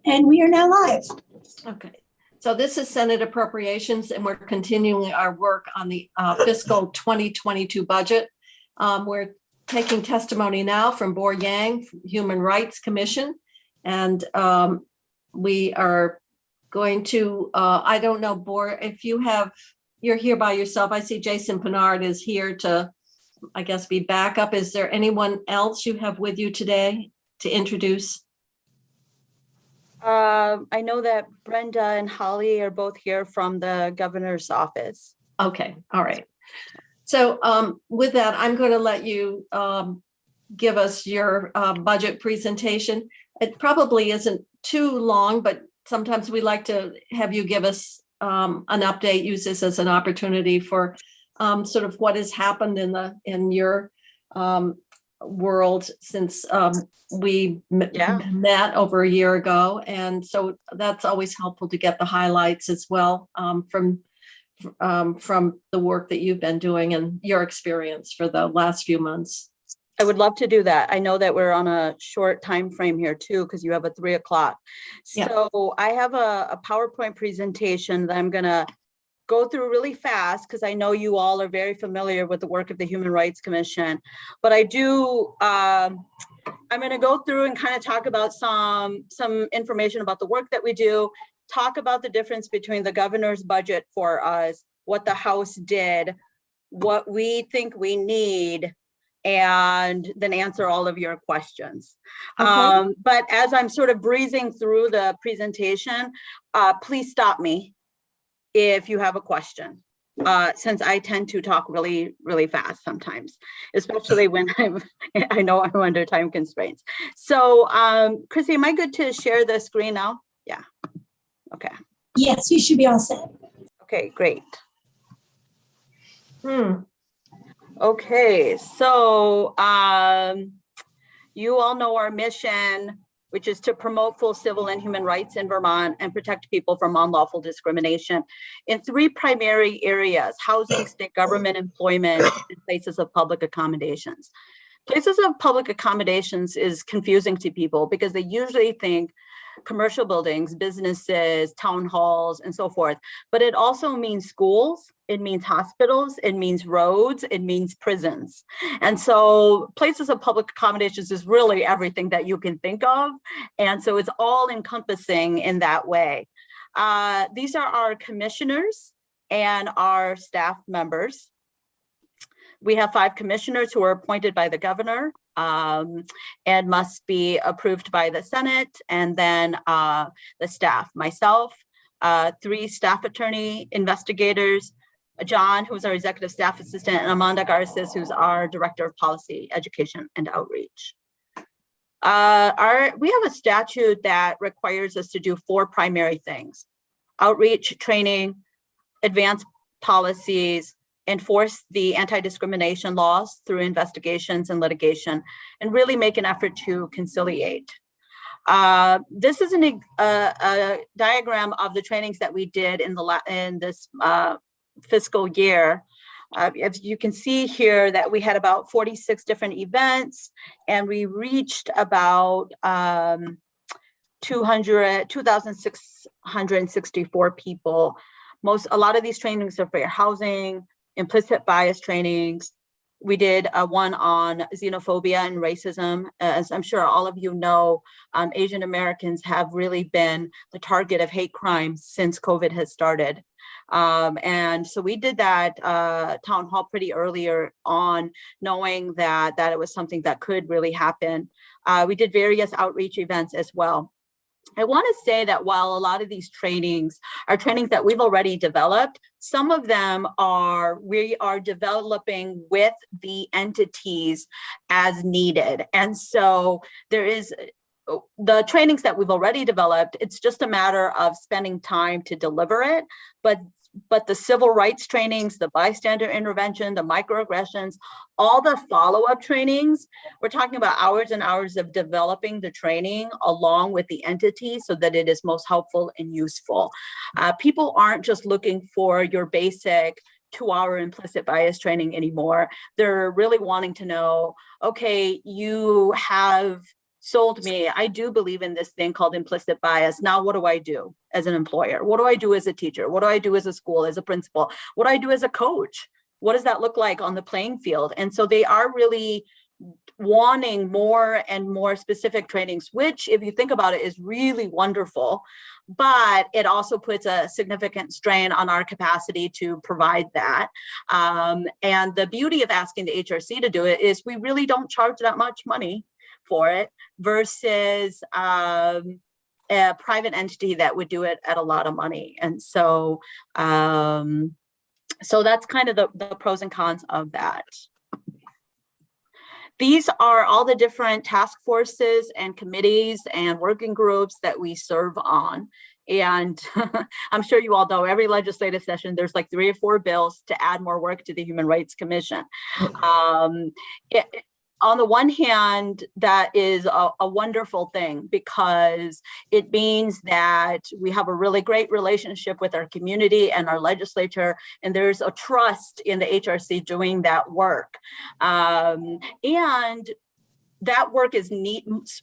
And we are now live. Okay, so this is Senate Appropriations, and we're continuing our work on the fiscal 2022 budget. We're taking testimony now from Bor Yang, Human Rights Commission, and we are going to, I don't know, Bor, if you're here by yourself. I see Jason Pinard is here to, I guess, be backup. Is there anyone else you have with you today to introduce? I know that Brenda and Holly are both here from the governor's office. Okay, all right. So with that, I'm going to let you give us your budget presentation. It probably isn't too long, but sometimes we like to have you give us an update, use this as an opportunity for sort of what has happened in your world since we met over a year ago, and so that's always helpful to get the highlights as well from the work that you've been doing and your experience for the last few months. I would love to do that. I know that we're on a short time frame here too, because you have a 3 o'clock. Yeah. So I have a PowerPoint presentation that I'm gonna go through really fast because I know you all are very familiar with the work of the Human Rights Commission, but I do, I'm going to go through and kind of talk about some information about the work that we do, talk about the difference between the governor's budget for us, what the House did, what we think we need, and then answer all of your questions. Okay. But as I'm sort of breezing through the presentation, please stop me if you have a question, since I tend to talk really, really fast sometimes, especially when I know I'm under time constraints. So, Chrissy, am I good to share the screen now? Yeah. Okay. Yes, you should be all set. Okay, great. Okay, so you all know our mission, which is to promote full civil and human rights in Vermont and protect people from unlawful discrimination in 3 primary areas: housing, state government, employment, and places of public accommodations. Places of public accommodations is confusing to people because they usually think commercial buildings, businesses, town halls, and so forth. But it also means schools, it means hospitals, it means roads, it means prisons. And so places of public accommodations is really everything that you can think of. And so it's all encompassing in that way. These are our commissioners and our staff members. We have 5 commissioners who are appointed by the governor and must be approved by the Senate, and then the staff, myself, 3 staff attorney investigators, John, who's our executive staff assistant, and Amanda Garces, who's our director of policy, education, and outreach. We have a statute that requires us to do 4 primary things: outreach, training, advance policies, enforce the anti-discrimination laws through investigations and litigation, and really make an effort to conciliate. This is a diagram of the trainings that we did in this fiscal year. As you can see here, that we had about 46 different events, and we reached about 2,664 people. A lot of these trainings are fair housing, implicit bias trainings. We did one on xenophobia and racism. As I'm sure all of you know, Asian Americans have really been the target of hate crimes since COVID has started. And so we did that town hall pretty earlier on, knowing that it was something that could really happen. We did various outreach events as well. I want to say that while a lot of these trainings are trainings that we've already developed, some of them we are developing with the entities as needed. And so there is the trainings that we've already developed, it's just a matter of spending time to deliver it. But the civil rights trainings, the bystander intervention, the microaggressions, all the follow-up trainings, we're talking about hours and hours of developing the training along with the entity so that it is most helpful and useful. People aren't just looking for your basic 2-hour implicit bias training anymore. They're really wanting to know, okay, you have sold me, I do believe in this thing called implicit bias. Now, what do I do as an employer? What do I do as a teacher? What do I do as a school, as a principal? What do I do as a coach? What does that look like on the playing field? And so they are really wanting more and more specific trainings, which, if you think about it, is really wonderful, but it also puts a significant strain on our capacity to provide that. And the beauty of asking the HRC to do it is we really don't charge that much money for it versus a private entity that would do it at a lot of money. And so, so that's kind of the pros and cons of that. These are all the different task forces and committees and working groups that we serve on. And I'm sure you all know every legislative session, there's like 3 or 4 bills to add more work to the Human Rights Commission. On the one hand, that is a wonderful thing because it means that we have a really great relationship with our community and our legislature, and there's a trust in the HRC doing that work. And that work is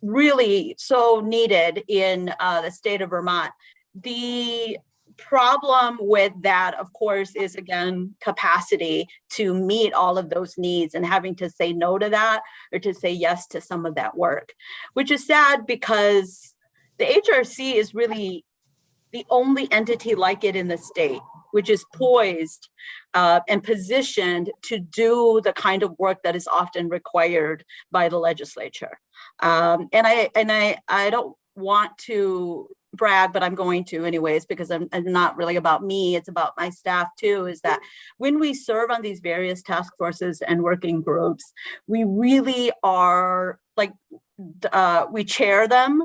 really so needed in the state of Vermont. The problem with that, of course, is again capacity to meet all of those needs and having to say no to that or to say yes to some of that work, which is sad because the HRC is really the only entity like it in the state, which is poised and positioned to do the kind of work that is often required by the legislature. And I don't want to brag, but I'm going to anyways, because I'm not really about me, it's about my staff too, is that when we serve on these various task forces and working groups, we really are like, we chair them,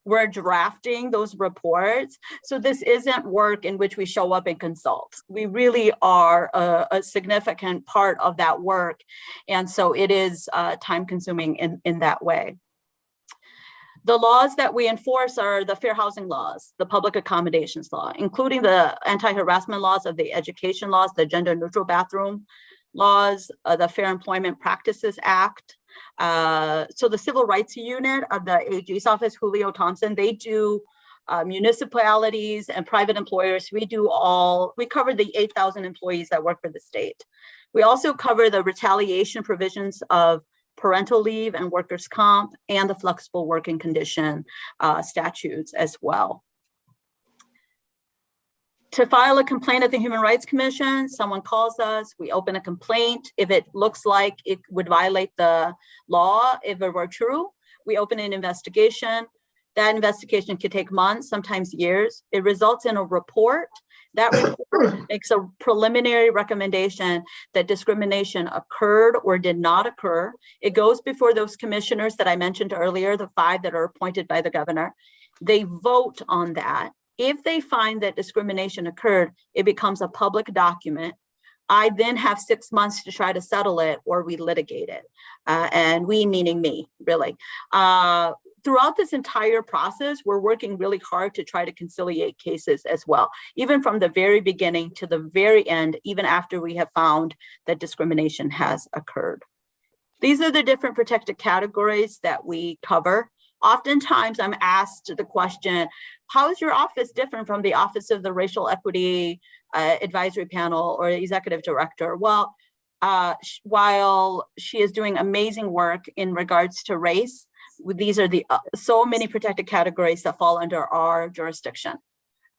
we're drafting those reports. So this isn't work in which we show up and consult. We really are a significant part of that work. And so it is time consuming in that way. The laws that we enforce are the fair housing laws, the public accommodations law, including the anti-harassment laws of the education laws, the gender neutral bathroom laws, the Fair Employment Practices Act. So the Civil Rights Unit of the AG's office, Julio Thompson, they do municipalities and private employers. We cover the 8,000 employees that work for the state. We also cover the retaliation provisions of parental leave and workers' comp and the flexible working condition statutes as well. To file a complaint at the Human Rights Commission, someone calls us, we open a complaint. If it looks like it would violate the law, if it were true, we open an investigation. That investigation could take months, sometimes years. It results in a report. That report makes a preliminary recommendation that discrimination occurred or did not occur. It goes before those commissioners that I mentioned earlier, the 5 that are appointed by the governor. They vote on that. If they find that discrimination occurred, it becomes a public document. I then have 6 months to try to settle it or we litigate it. And we meaning me, really. Throughout this entire process, we're working really hard to try to conciliate cases as well, even from the very beginning to the very end, even after we have found that discrimination has occurred. These are the different protected categories that we cover. Oftentimes I'm asked the question, how is your office different from the Office of the Racial Equity Advisory Panel or Executive Director? Well, while she is doing amazing work in regards to race, these are the so many protected categories that fall under our jurisdiction.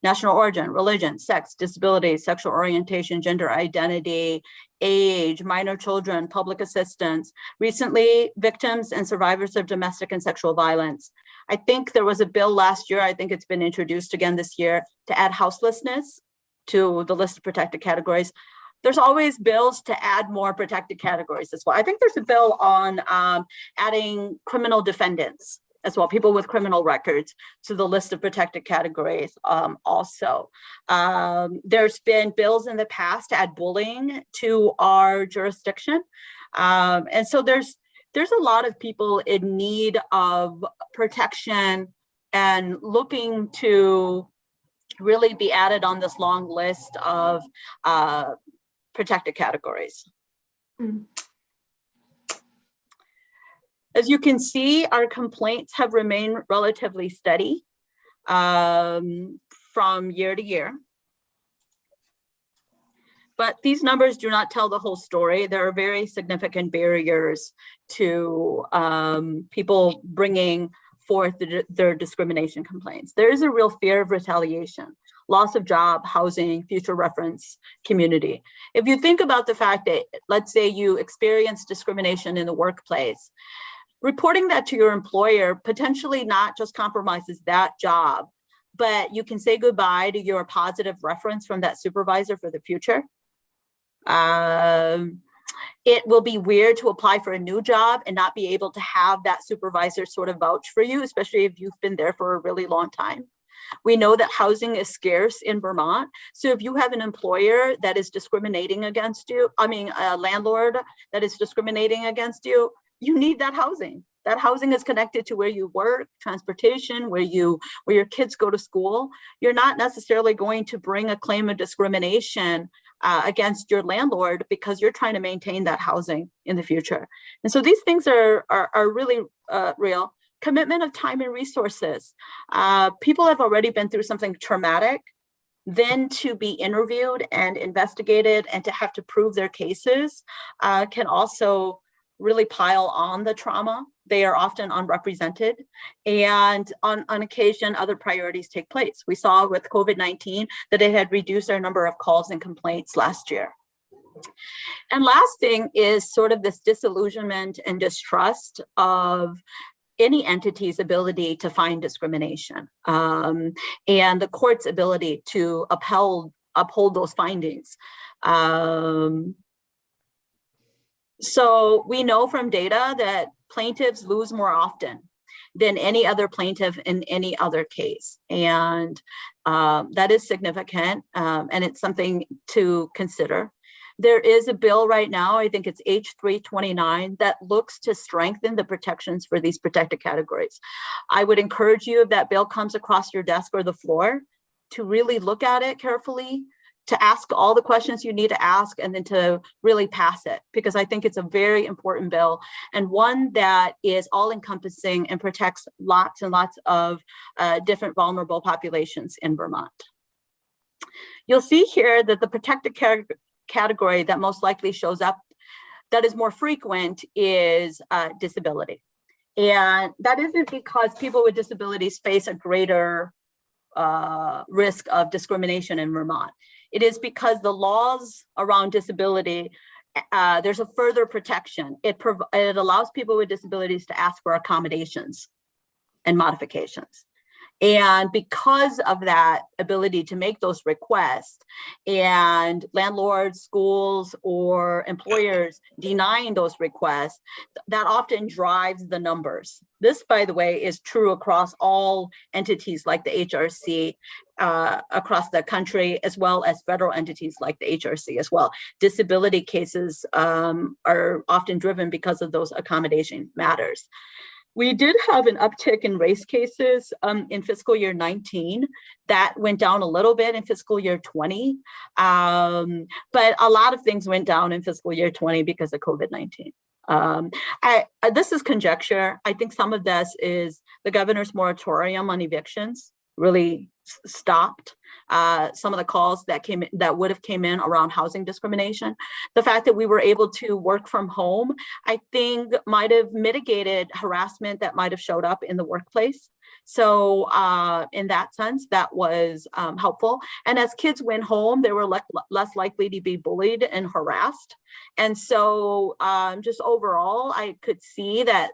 National origin, religion, sex, disability, sexual orientation, gender identity, age, minor children, public assistance, recently victims and survivors of domestic and sexual violence. I think there was a bill last year, I think it's been introduced again this year, to add houselessness to the list of protected categories. There's always bills to add more protected categories as well. I think there's a bill on adding criminal defendants as well, people with criminal records, to the list of protected categories also. There's been bills in the past to add bullying to our jurisdiction. And so there's a lot of people in need of protection and looking to really be added on this long list of protected categories. As you can see, our complaints have remained relatively steady from year to year. But these numbers do not tell the whole story. There are very significant barriers to people bringing forth their discrimination complaints. There is a real fear of retaliation, loss of job, housing, future reference, community. If you think about the fact that, let's say you experience discrimination in the workplace, reporting that to your employer potentially not just compromises that job, but you can say goodbye to your positive reference from that supervisor for the future. It will be weird to apply for a new job and not be able to have that supervisor sort of vouch for you, especially if you've been there for a really long time. We know that housing is scarce in Vermont. So if you have an employer that is discriminating against you, a landlord that is discriminating against you, you need that housing. That housing is connected to where you work, transportation, where your kids go to school. You're not necessarily going to bring a claim of discrimination against your landlord because you're trying to maintain that housing in the future. And so these things are really real. Commitment of time and resources. People have already been through something traumatic. Then to be interviewed and investigated and to have to prove their cases can also really pile on the trauma. They are often unrepresented, and on occasion, other priorities take place. We saw with COVID-19 that it had reduced our number of calls and complaints last year. And last thing is sort of this disillusionment and distrust of any entity's ability to find discrimination and the court's ability to uphold those findings. So we know from data that plaintiffs lose more often than any other plaintiff in any other case. And that is significant, and it's something to consider. There is a bill right now, I think it's H329, that looks to strengthen the protections for these protected categories. I would encourage you, if that bill comes across your desk or the floor, to really look at it carefully, to ask all the questions you need to ask, and then to really pass it, because I think it's a very important bill and one that is all encompassing and protects lots and lots of different vulnerable populations in Vermont. You'll see here that the protected category that most likely shows up, that is more frequent, is disability. And that isn't because people with disabilities face a greater risk of discrimination in Vermont. It is because the laws around disability, there's a further protection. It allows people with disabilities to ask for accommodations and modifications. And because of that ability to make those requests, and landlords, schools, or employers denying those requests, that often drives the numbers. This, by the way, is true across all entities like the HRC across the country, as well as federal entities like the HRC as well. Disability cases are often driven because of those accommodation matters. We did have an uptick in race cases in fiscal year 19. That went down a little bit in fiscal year 20. But a lot of things went down in fiscal year 20 because of COVID-19. This is conjecture. I think some of this is the governor's moratorium on evictions really stopped some of the calls that would have came in around housing discrimination. The fact that we were able to work from home, I think, might have mitigated harassment that might have showed up in the workplace. So in that sense, that was helpful. And as kids went home, they were less likely to be bullied and harassed. And so just overall, I could see that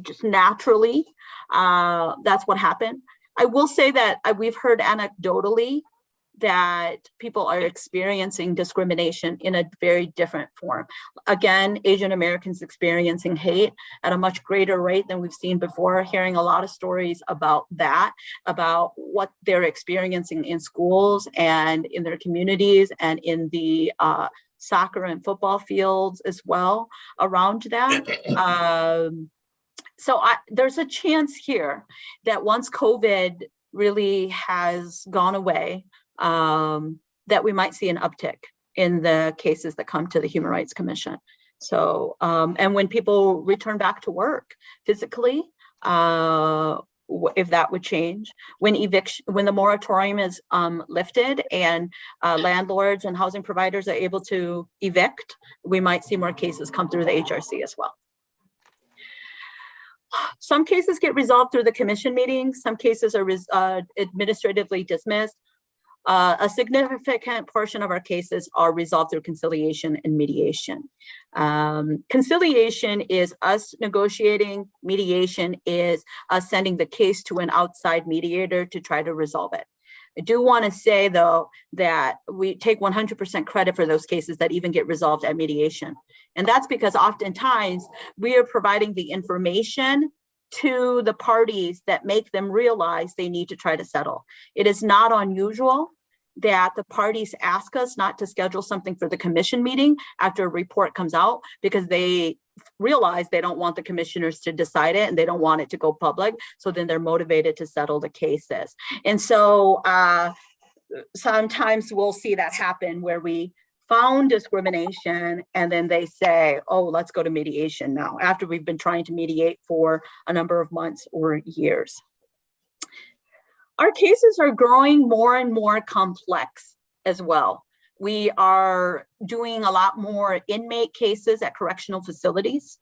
just naturally, that's what happened. I will say that we've heard anecdotally that people are experiencing discrimination in a very different form. Again, Asian Americans experiencing hate at a much greater rate than we've seen before, hearing a lot of stories about that, about what they're experiencing in schools and in their communities and in the soccer and football fields as well around that. So there's a chance here that once COVID really has gone away, that we might see an uptick in the cases that come to the Human Rights Commission. So, and when people return back to work physically, if that would change, when the moratorium is lifted and landlords and housing providers are able to evict, we might see more cases come through the HRC as well. Some cases get resolved through the commission meetings. Some cases are administratively dismissed. A significant portion of our cases are resolved through conciliation and mediation. Conciliation is us negotiating. Mediation is us sending the case to an outside mediator to try to resolve it. I do want to say, though, that we take 100% credit for those cases that even get resolved at mediation. And that's because oftentimes we are providing the information to the parties that make them realize they need to try to settle. It is not unusual that the parties ask us not to schedule something for the commission meeting after a report comes out because they realize they don't want the commissioners to decide it and they don't want it to go public. So then they're motivated to settle the cases. And so sometimes we'll see that happen where we found discrimination and then they say, oh, let's go to mediation now after we've been trying to mediate for a number of months or years. Our cases are growing more and more complex as well. We are doing a lot more inmate cases at correctional facilities.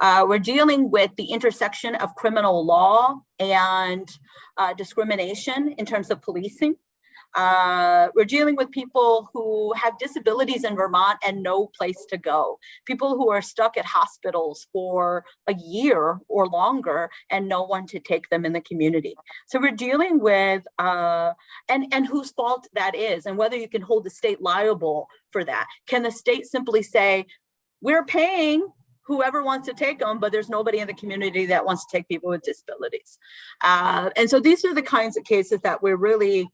We're dealing with the intersection of criminal law and discrimination in terms of policing. We're dealing with people who have disabilities in Vermont and no place to go. People who are stuck at hospitals for a year or longer and no one to take them in the community. So we're dealing with, and whose fault that is and whether you can hold the state liable for that. Can the state simply say, we're paying whoever wants to take them, but there's nobody in the community that wants to take people with disabilities. And so these are the kinds of cases that we're really,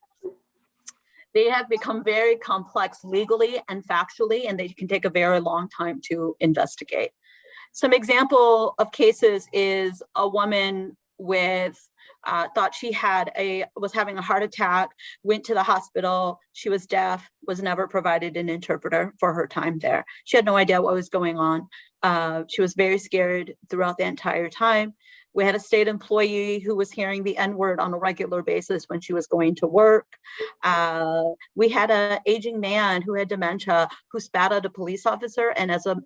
they have become very complex legally and factually, and they can take a very long time to investigate. Some example of cases is a woman with, thought she was having a heart attack, went to the hospital, she was deaf, was never provided an interpreter for her time there. She had no idea what was going on. She was very scared throughout the entire time. We had a state employee who was hearing the N-word on a regular basis when she was going to work. We had an aging man who had dementia who spat at a police officer and as a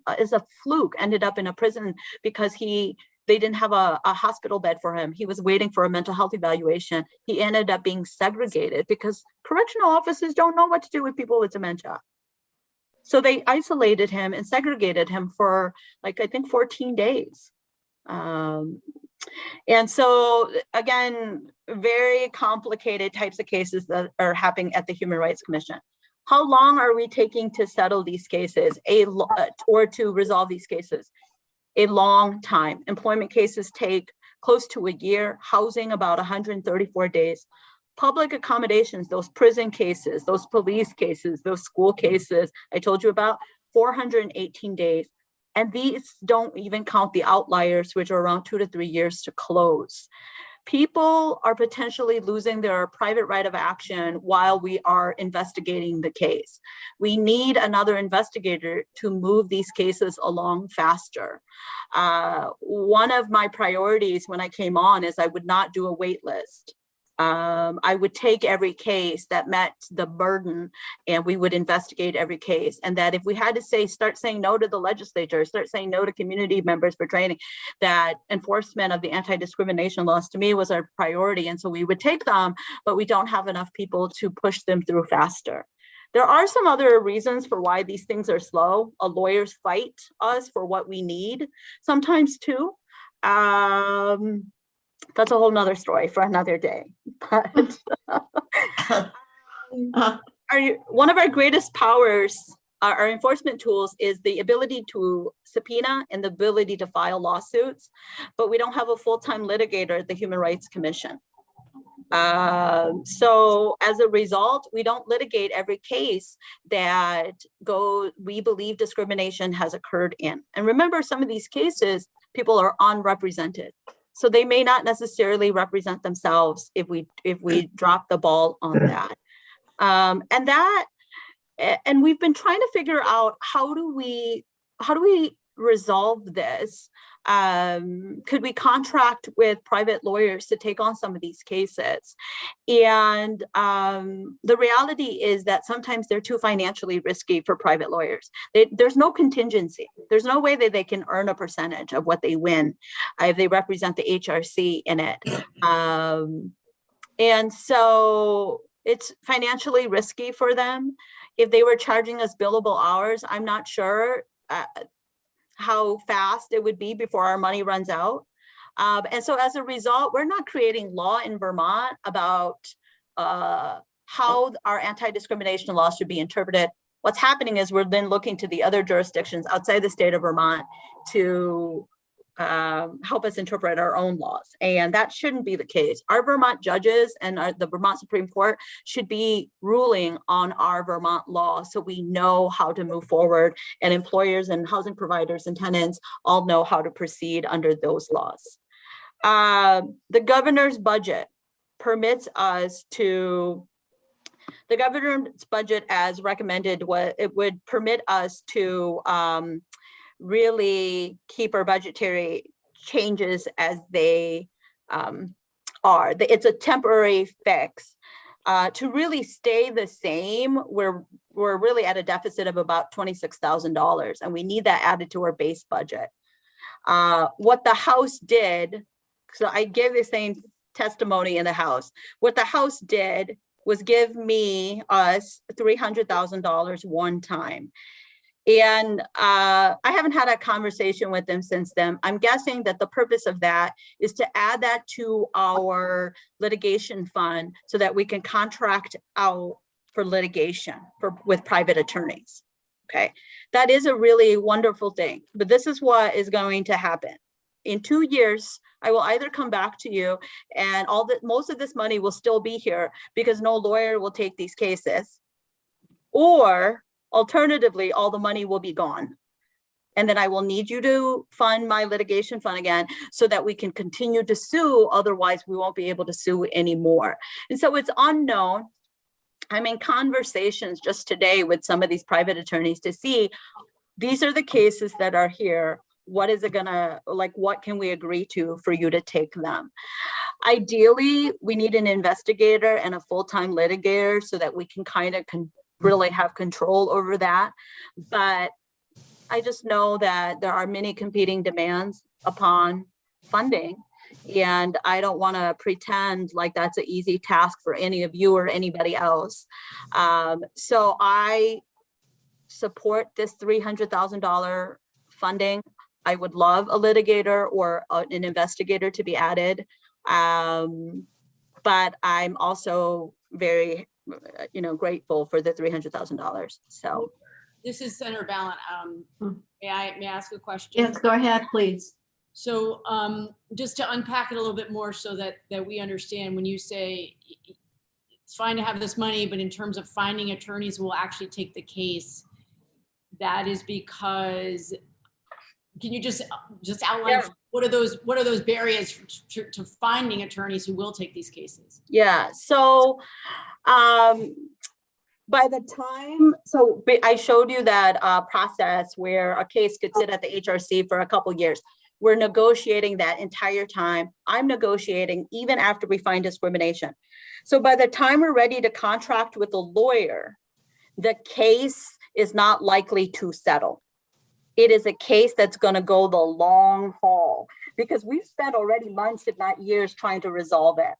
fluke ended up in a prison because they didn't have a hospital bed for him. He was waiting for a mental health evaluation. He ended up being segregated because correctional officers don't know what to do with people with dementia. So they isolated him and segregated him for I think 14 days. And so again, very complicated types of cases that are happening at the Human Rights Commission. How long are we taking to settle these cases or to resolve these cases? A long time. Employment cases take close to a year, housing about 134 days. Public accommodations, those prison cases, those police cases, those school cases I told you about, 418 days. And these don't even count the outliers, which are around 2 to 3 years to close. People are potentially losing their private right of action while we are investigating the case. We need another investigator to move these cases along faster. One of my priorities when I came on is I would not do a wait list. I would take every case that met the burden and we would investigate every case. And that if we had to start saying no to the legislature, start saying no to community members for training, that enforcement of the anti-discrimination laws to me was our priority. And so we would take them, but we don't have enough people to push them through faster. There are some other reasons for why these things are slow. Lawyers fight us for what we need sometimes too. That's a whole nother story for another day. But one of our greatest powers, our enforcement tools, is the ability to subpoena and the ability to file lawsuits, but we don't have a full-time litigator at the Human Rights Commission. So as a result, we don't litigate every case that we believe discrimination has occurred in. And remember, some of these cases, people are unrepresented. So they may not necessarily represent themselves if we drop the ball on that. And we've been trying to figure out how do we resolve this, could we contract with private lawyers to take on some of these cases? And the reality is that sometimes they're too financially risky for private lawyers. There's no contingency. There's no way that they can earn a percentage of what they win if they represent the HRC in it. And so it's financially risky for them. If they were charging us billable hours, I'm not sure how fast it would be before our money runs out. And so as a result, we're not creating law in Vermont about how our anti-discrimination laws should be interpreted. What's happening is we're then looking to the other jurisdictions outside the state of Vermont to help us interpret our own laws. And that shouldn't be the case. Our Vermont judges and the Vermont Supreme Court should be ruling on our Vermont law so we know how to move forward, and employers and housing providers and tenants all know how to proceed under those laws. The governor's budget permits us to, the governor's budget as recommended, it would permit us to really keep our budgetary changes as they are. It's a temporary fix. To really stay the same, we're really at a deficit of about $26,000, and we need that added to our base budget. What the House did, so I gave the same testimony in the House. What the House did was give us $300,000 one time. And I haven't had a conversation with them since then. I'm guessing that the purpose of that is to add that to our litigation fund so that we can contract out for litigation with private attorneys. Okay, that is a really wonderful thing, but this is what is going to happen. In 2 years, I will either come back to you and most of this money will still be here because no lawyer will take these cases, or alternatively, all the money will be gone. And then I will need you to fund my litigation fund again so that we can continue to sue. Otherwise, we won't be able to sue anymore. And so it's unknown. I'm in conversations just today with some of these private attorneys to see, these are the cases that are here. What is it gonna, like, what can we agree to for you to take them? Ideally, we need an investigator and a full-time litigator so that we can kind of really have control over that. But I just know that there are many competing demands upon funding, and I don't want to pretend like that's an easy task for any of you or anybody else. So I support this $300,000 funding. I would love a litigator or an investigator to be added. But I'm also very grateful for the $300,000. So this is Senator Ballant. May I ask a question? Yes, go ahead, please. So just to unpack it a little bit more so that we understand, when you say it's fine to have this money, but in terms of finding attorneys who will actually take the case, that is because, can you just outline, yeah, what are those barriers to finding attorneys who will take these cases? Yeah, so by the time, so I showed you that process where a case could sit at the HRC for a couple years. We're negotiating that entire time. I'm negotiating even after we find discrimination. So by the time we're ready to contract with a lawyer, the case is not likely to settle. It is a case that's going to go the long haul because we've spent already months, if not years, trying to resolve it.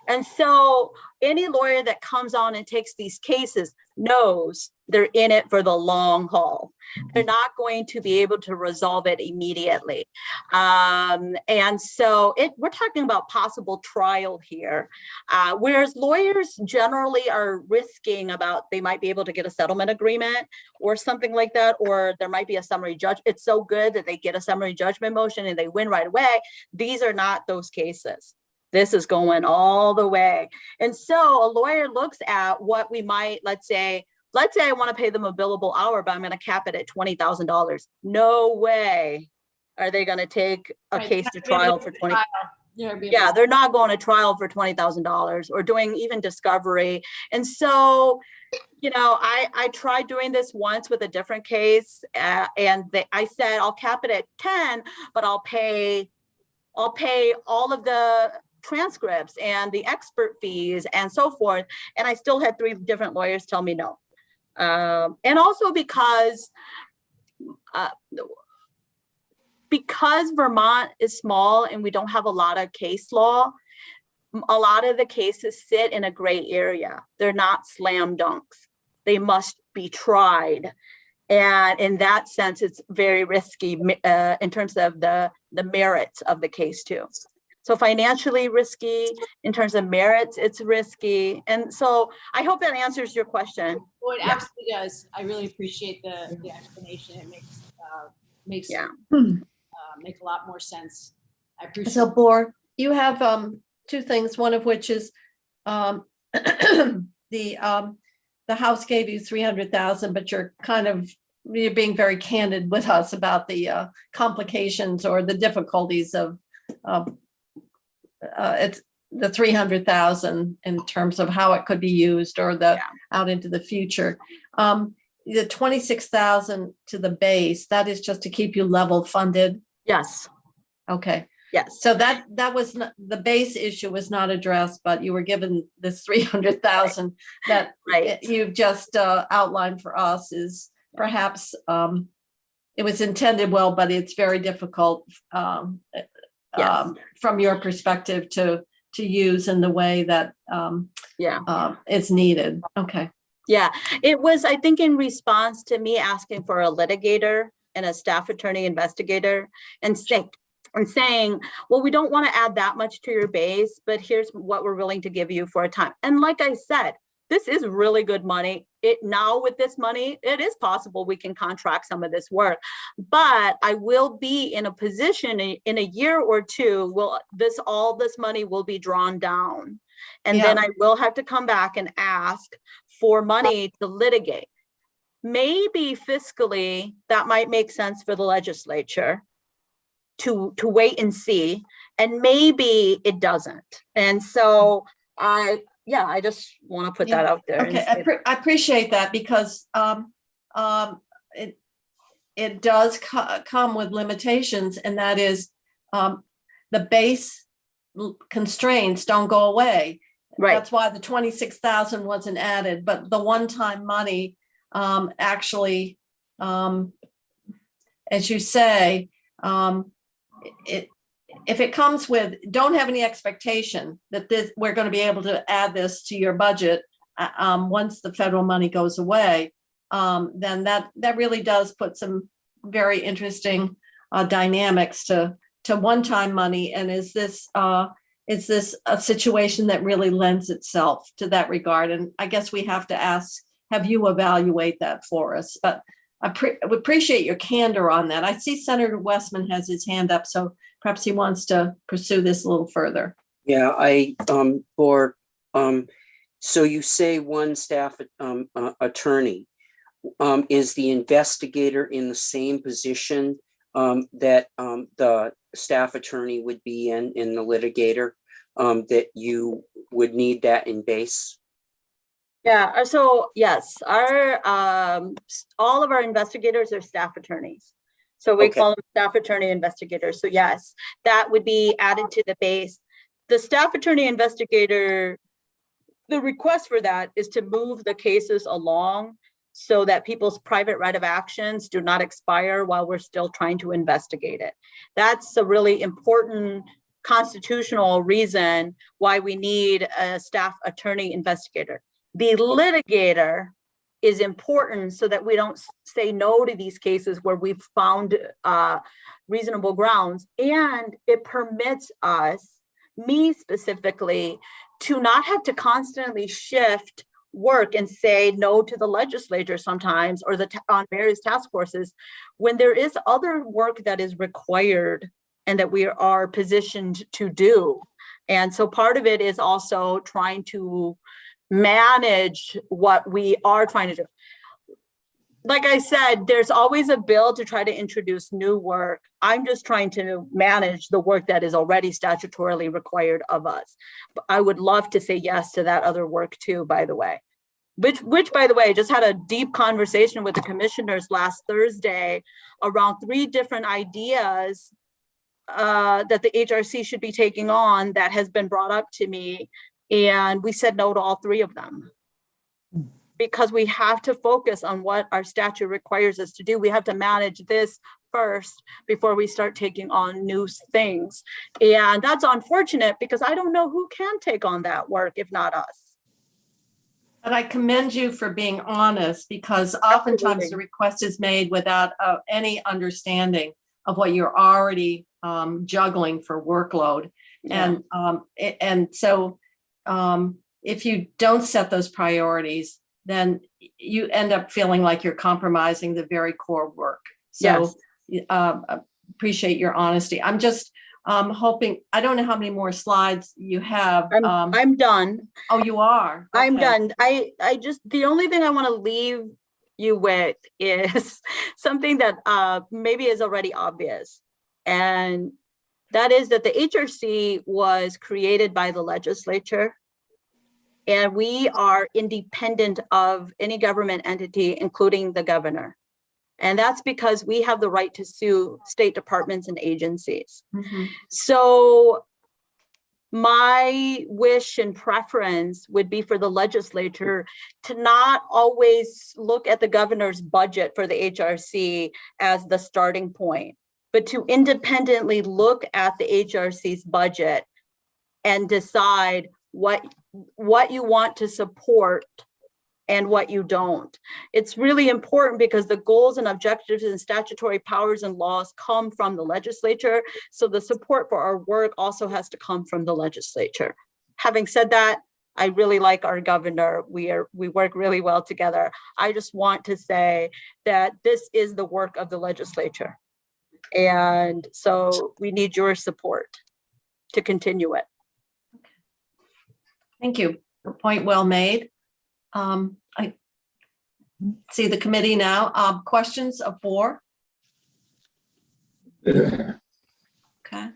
And so any lawyer that comes on and takes these cases knows they're in it for the long haul. They're not going to be able to resolve it immediately. And so we're talking about possible trial here, whereas lawyers generally are risking about they might be able to get a settlement agreement or something like that, or there might be a summary judgment. It's so good that they get a summary judgment motion and they win right away. These are not those cases. This is going all the way. And so a lawyer looks at what we might, let's say I want to pay them a billable hour, but I'm going to cap it at $20,000. No way are they going to take a case to trial for $20,000. Yeah, they're not going to trial for $20,000 or doing even discovery. And so, I tried doing this once with a different case, and I said, I'll cap it at 10, but I'll pay all of the transcripts and the expert fees and so forth. And I still had 3 different lawyers tell me no. And also because Vermont is small and we don't have a lot of case law, a lot of the cases sit in a gray area. They're not slam dunks. They must be tried. And in that sense, it's very risky in terms of the merits of the case too. So financially risky, in terms of merits, it's risky. And so I hope that answers your question. Well, it absolutely does. I really appreciate the explanation. It makes make a lot more sense. I appreciate So, Boar, you have 2 things. One of which is the House gave you 300,000, but you're being very candid with us about the complications or the difficulties of it's the 300,000 in terms of how it could be used or out into the future. The 26,000 to the base, that is just to keep you level funded. Yes. Okay. Yes. So that was not, the base issue was not addressed, but you were given this 300,000 that you've just outlined for us is perhaps it was intended well, but it's very difficult from your perspective to use in the way that it's needed. Okay. Yeah, it was, I think, in response to me asking for a litigator and a staff attorney investigator and saying, well, we don't want to add that much to your base, but here's what we're willing to give you for a time. And like I said, this is really good money. Now with this money, it is possible we can contract some of this work, but I will be in a position in a year or two, all this money will be drawn down. And then I will have to come back and ask for money to litigate. Maybe fiscally, that might make sense for the legislature to wait and see, and maybe it doesn't. And so I just want to put that out there. Okay, I appreciate that because it does come with limitations, and that is the base constraints don't go away. Right. That's why the 26,000 wasn't added, but the one-time money actually, as you say, if it comes with, don't have any expectation that we're going to be able to add this to your budget once the federal money goes away, then that really does put some very interesting dynamics to one-time money. And is this a situation that really lends itself to that regard? And I guess we have to have you evaluate that for us. But I appreciate your candor on that. I see Senator Westman has his hand up, so perhaps he wants to pursue this a little further. Yeah, so you say one staff attorney. Is the investigator in the same position that the staff attorney would be in the litigator, that you would need that in base? Yeah, so yes, our all of our investigators are staff attorneys. So we call them staff attorney investigators. So yes, that would be added to the base. The staff attorney investigator, the request for that is to move the cases along so that people's private right of actions do not expire while we're still trying to investigate it. That's a really important constitutional reason why we need a staff attorney investigator. The litigator is important so that we don't say no to these cases where we've found reasonable grounds, and it permits us, me specifically, to not have to constantly shift work and say no to the legislature sometimes or on various task forces when there is other work that is required and that we are positioned to do. And so part of it is also trying to manage what we are trying to do. like I said, there's always a bill to try to introduce new work. I'm just trying to manage the work that is already statutorily required of us. But I would love to say yes to that other work too, by the way. Which, by the way, I just had a deep conversation with the commissioners last Thursday around 3 different ideas that the HRC should be taking on that has been brought up to me. And we said no to all 3 of them. Because we have to focus on what our statute requires us to do. We have to manage this first before we start taking on new things. And that's unfortunate because I don't know who can take on that work if not us. But I commend you for being honest, because oftentimes Absolutely. the request is made without any understanding of what you're already juggling for workload. Yeah. And so if you don't set those priorities, then you end up feeling like you're compromising the very core work. So appreciate your honesty. I'm just hoping, I don't know how many more slides you have. I'm done. Oh, you are? I'm Okay. done. I just, the only thing I want to leave you with is something that maybe is already obvious. And that is that the HRC was created by the legislature. And we are independent of any government entity, including the governor. And that's because we have the right to sue state departments and agencies. Mhm. So my wish and preference would be for the legislature to not always look at the governor's budget for the HRC as the starting point, but to independently look at the HRC's budget and decide what you want to support and what you don't. It's really important because the goals and objectives and statutory powers and laws come from the legislature. So the support for our work also has to come from the legislature. Having said that, I really like our governor. We work really well together. I just want to say that this is the work of the legislature. And so we need your support to continue it. Thank you. Point well made. I see the committee now. Questions of 4? Okay.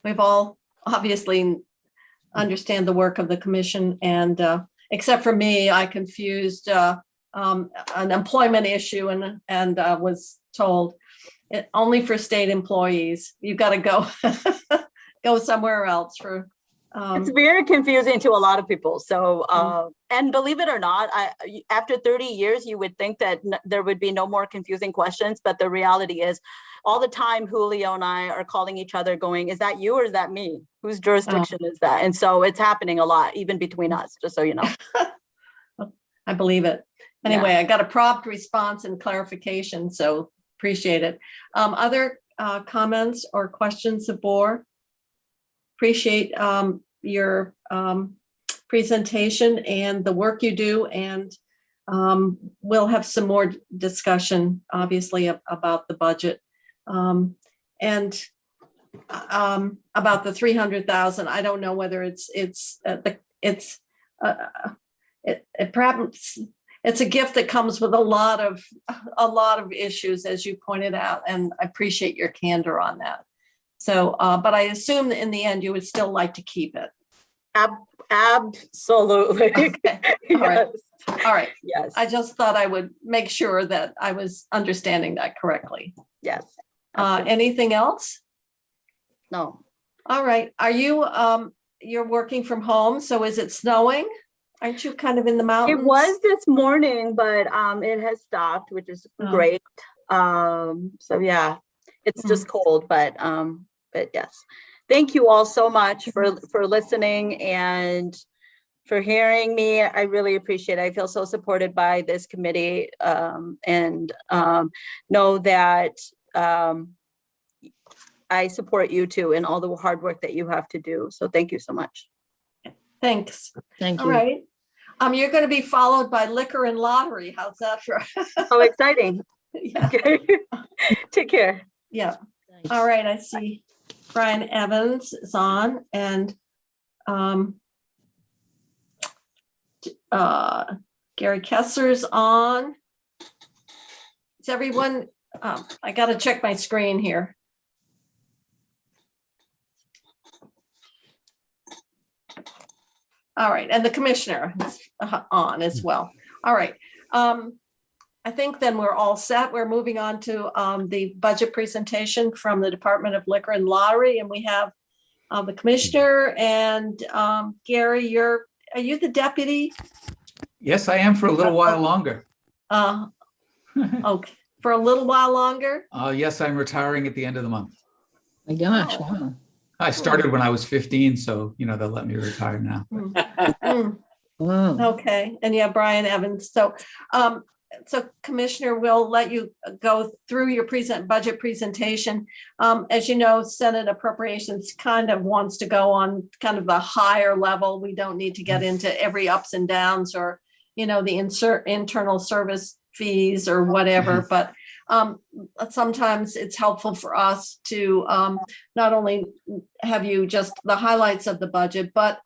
We've all obviously understand the work of the commission, and except for me, I confused an employment issue and was told it only for state employees. You've got to go go somewhere else for. It's very confusing to a lot of people. So, and believe it or not, after 30 years, you would think that there would be no more confusing questions. But the reality is all the time, Julio and I are calling each other going, is that you or is that me? Whose jurisdiction is that? And so it's happening a lot, even between us, just so you know. I believe it. Anyway, I got a prompt response and clarification, so appreciate it. Other comments or questions of board? Appreciate your presentation and the work you do, and we'll have some more discussion, obviously, about the budget and about the 300,000. I don't know whether perhaps it's a gift that comes with a lot of issues, as you pointed out, and I appreciate your candor on that. So, but I assume that in the end, you would still like to keep it. Absolutely. Okay. All right. All right. Yes. I just thought I would make sure that I was understanding that correctly. Yes. Anything else? No. All right. Are you, you're working from home, so is it snowing? Aren't you kind of in the mountains? It was this morning, but it has stopped, which is great. So yeah, it's just cold, but yes. Thank you all so much for listening and for hearing me. I really appreciate it. I feel so supported by this committee, and know that I support you too in all the hard work that you have to do. So thank you so much. Thanks. Thank you. All right. You're going to be followed by liquor and lottery. How's that for? Oh, exciting. Yeah. Okay. Take care. Yeah. Thanks. All right. I see Brian Evans is on, and Gary Kessler's on. Is everyone, I got to check my screen here. All right, and the commissioner is on as well. All right. I think then we're all set. We're moving on to the budget presentation from the Department of Liquor and Lottery, and we have the commissioner and Gary. Are you the deputy? Yes, I am for a little while longer. Okay, for a little while longer. Yes, I'm retiring at the end of the month. My gosh, Oh. wow. I started when I was 15, so they'll let me retire now. Mm, Wow. okay, and yeah, Brian Evans. So Commissioner, we'll let you go through your budget presentation. As you know, Senate Appropriations kind of wants to go on kind of a higher level. We don't need to get into every ups and downs or, the internal service fees or whatever, but sometimes it's helpful for us to not only have you just the highlights of the budget, but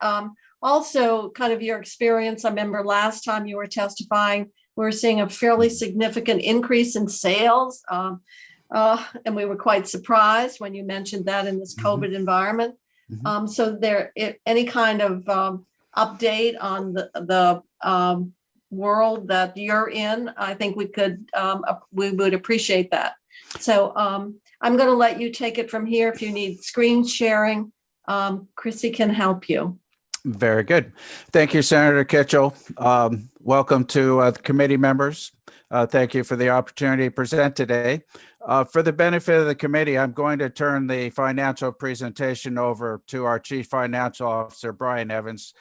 also kind of your experience. I remember last time you were testifying, we were seeing a fairly significant increase in sales. And we were quite surprised when you mentioned that in this COVID environment. So any kind of update on the world that you're in, I think we would appreciate that. So I'm going to let you take it from here. If you need screen sharing, Chrissy can help you. Very good. Thank you, Senator Kitchell. Welcome to the committee members. Thank you for the opportunity to present today. For the benefit of the committee, I'm going to turn the financial presentation over to our Chief Financial Officer, Brian Evans.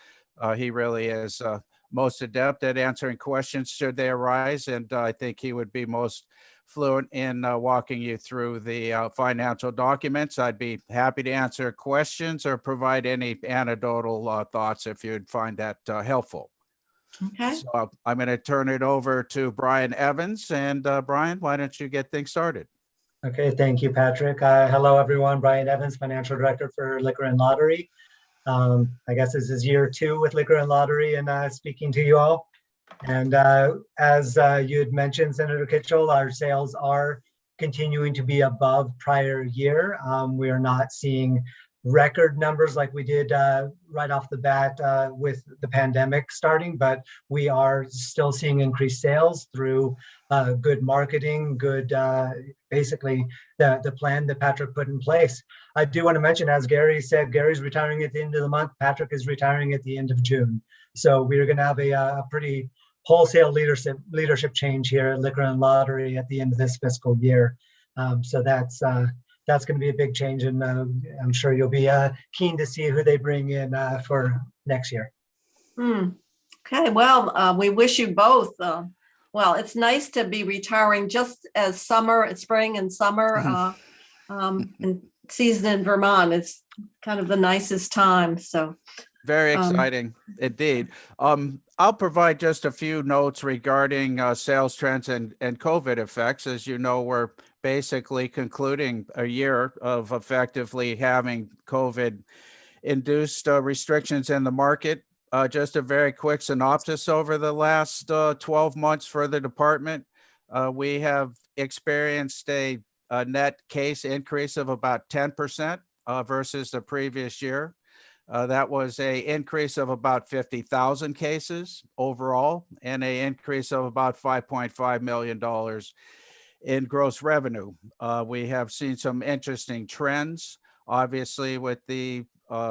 He really is most adept at answering questions should they arise, and I think he would be most fluent in walking you through the financial documents. I'd be happy to answer questions or provide any anecdotal thoughts if you'd find that helpful. Okay. So I'm going to turn it over to Brian Evans. And Brian, why don't you get things started? Okay, thank you, Patrick. Hello, everyone. Brian Evans, Financial Director for Liquor and Lottery. I guess this is year 2 with Liquor and Lottery and speaking to you all. And as you had mentioned, Senator Kitchell, our sales are continuing to be above prior year. We are not seeing record numbers like we did right off the bat with the pandemic starting, but we are still seeing increased sales through good marketing, good, basically the plan that Patrick put in place. I do want to mention, as Gary said, Gary's retiring at the end of the month. Patrick is retiring at the end of June. So we're going to have a pretty wholesale leadership change here at Liquor and Lottery at the end of this fiscal year. So that's going to be a big change, and I'm sure you'll be keen to see who they bring in for next year. Okay, well, we wish you both. Well, it's nice to be retiring just as spring and summer and season in Vermont. It's kind of the nicest time. So very exciting indeed. I'll provide just a few notes regarding sales trends and COVID effects. As you know, we're basically concluding a year of effectively having COVID-induced restrictions in the market. Just a very quick synopsis over the last 12 months for the department. We have experienced a net case increase of about 10% versus the previous year. That was an increase of about 50,000 cases overall, and an increase of about $5.5 million in gross revenue. We have seen some interesting trends, obviously, with the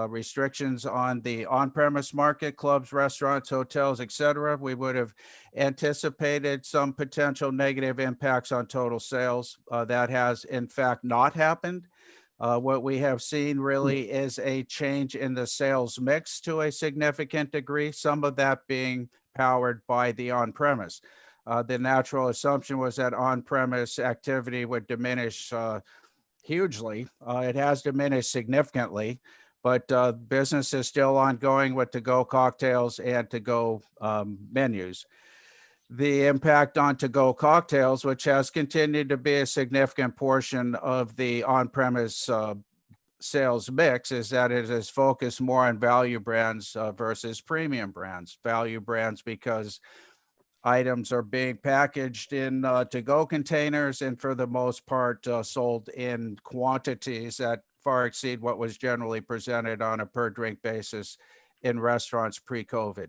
restrictions on the on-premise market, clubs, restaurants, hotels, etc. We would have anticipated some potential negative impacts on total sales. That has, in fact, not happened. What we have seen really is a change in the sales mix to a significant degree, some of that being powered by the on-premise. The natural assumption was that on-premise activity would diminish hugely. It has diminished significantly, but business is still ongoing with to-go cocktails and to-go menus. The impact on to-go cocktails, which has continued to be a significant portion of the on-premise sales mix, is that it is focused more on value brands versus premium brands. Value brands because items are being packaged in to-go containers and for the most part sold in quantities that far exceed what was generally presented on a per drink basis in restaurants pre-COVID.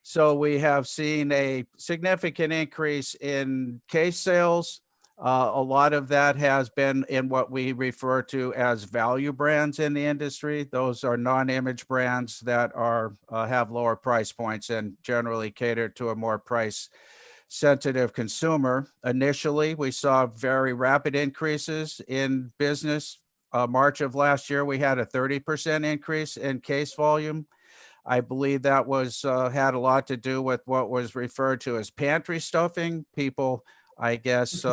So we have seen a significant increase in case sales. A lot of that has been in what we refer to as value brands in the industry. Those are non-image brands that are have lower price points and generally cater to a more price sensitive consumer. Initially, we saw very rapid increases in business. March of last year, we had a 30% increase in case volume. I believe that was had a lot to do with what was referred to as pantry stuffing. People, I guess,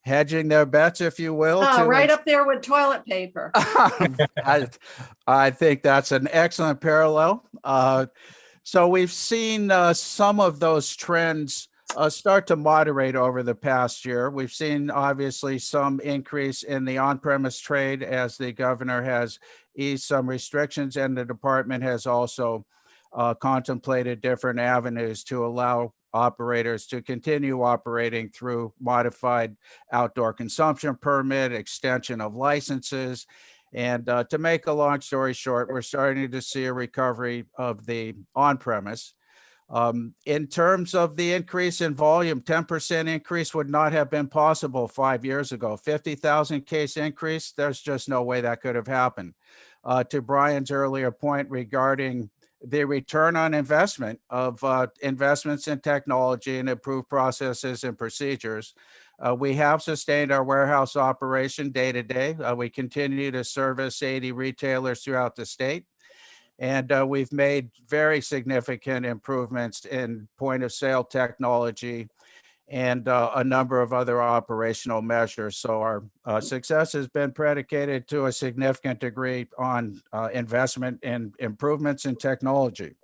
hedging their bets, if you will. Right up there with toilet paper. I think that's an excellent parallel. So we've seen some of those trends start to moderate over the past year. We've seen obviously some increase in the on-premise trade as the governor has eased some restrictions, and the department has also contemplated different avenues to allow operators to continue operating through modified outdoor consumption permit, extension of licenses. And to make a long story short, we're starting to see a recovery of the on-premise. In terms of the increase in volume, 10% increase would not have been possible 5 years ago. 50,000 case increase, there's just no way that could have happened. To Brian's earlier point regarding the return on investment of investments in technology and improved processes and procedures, we have sustained our warehouse operation day to day. We continue to service 80 retailers throughout the state. And we've made very significant improvements in point of sale technology and a number of other operational measures. So our success has been predicated to a significant degree on investment and improvements in technology.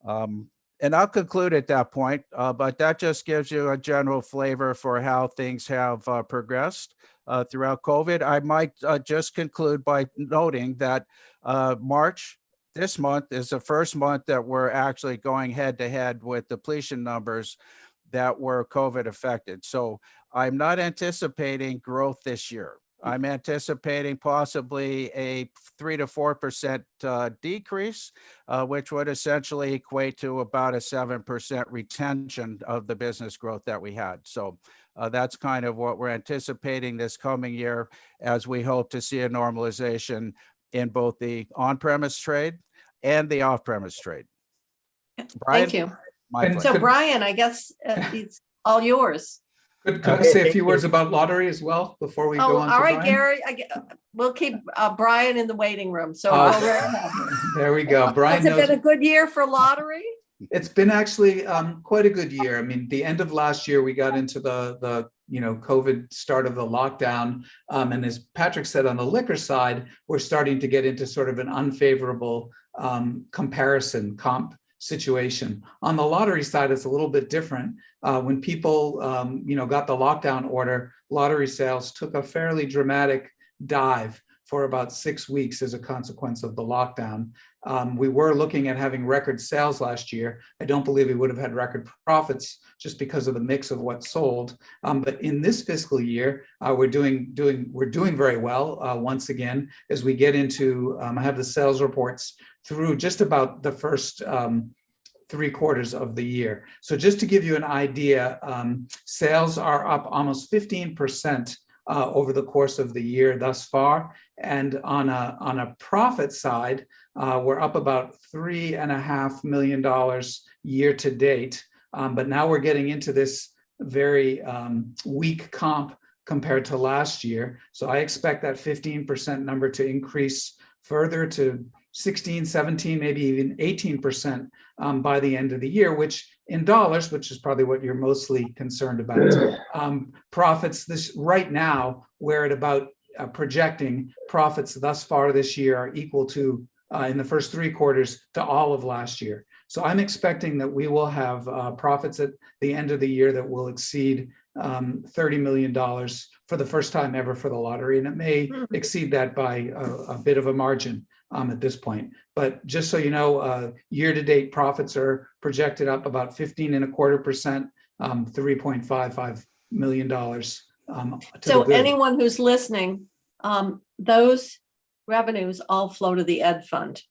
And I'll conclude at that point, but that just gives you a general flavor for how things have progressed throughout COVID. I might just conclude by noting that March, this month, is the first month that we're actually going head to head with depletion numbers that were COVID affected. So I'm not anticipating growth this year. I'm anticipating possibly a 3 to 4% decrease, which would essentially equate to about a 7% retention of the business growth that we had. So that's kind of what we're anticipating this coming year, as we hope to see a normalization in both the on-premise trade and the off-premise trade. Brian? Thank you. My And pleasure. So Brian, I guess it's all yours. Could I Okay, say a thank few you. words about lottery as well before we Oh, go on to all right, Brian? Gary. We'll keep Brian in the waiting room. So Oh. go right ahead. There we go. Brian Has it knows. been a good year for lottery? It's been actually quite a good year. I mean, the end of last year, we got into the COVID start of the lockdown. And as Patrick said, on the liquor side, we're starting to get into sort of an unfavorable comp situation. On the lottery side, it's a little bit different. When people, got the lockdown order, lottery sales took a fairly dramatic dive for about 6 weeks as a consequence of the lockdown. We were looking at having record sales last year. I don't believe we would have had record profits just because of the mix of what sold. But in this fiscal year, we're doing very well once again as we get into. I have the sales reports through just about the first 3 quarters of the year. So just to give you an idea, sales are up almost 15% over the course of the year thus far. And on a profit side, we're up about $3.5 million year to date. But now we're getting into this very weak comp compared to last year. So I expect that 15% number to increase further to 16, 17, maybe even 18% by the end of the year, which in dollars, which is probably what you're mostly concerned about, profits this right now, we're at about projecting profits thus far this year are equal to, in the first 3 quarters, to all of last year. So I'm expecting that we will have profits at the end of the year that will exceed $30 million for the first time ever for the lottery. And it may exceed that by a bit of a margin. at this point. But just so you know, year-to-date profits are projected up about 15.25%, $3.55 million. To So the good. anyone who's listening, those revenues all flow to the ed fund.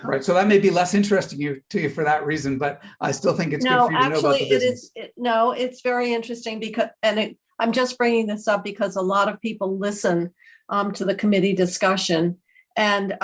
Right, so that may be less interesting to you for that reason, but I still think it's good No, for you to know about actually, the it business. is, no, it's very interesting because, I'm just bringing this up because a lot of people listen to the committee discussion. And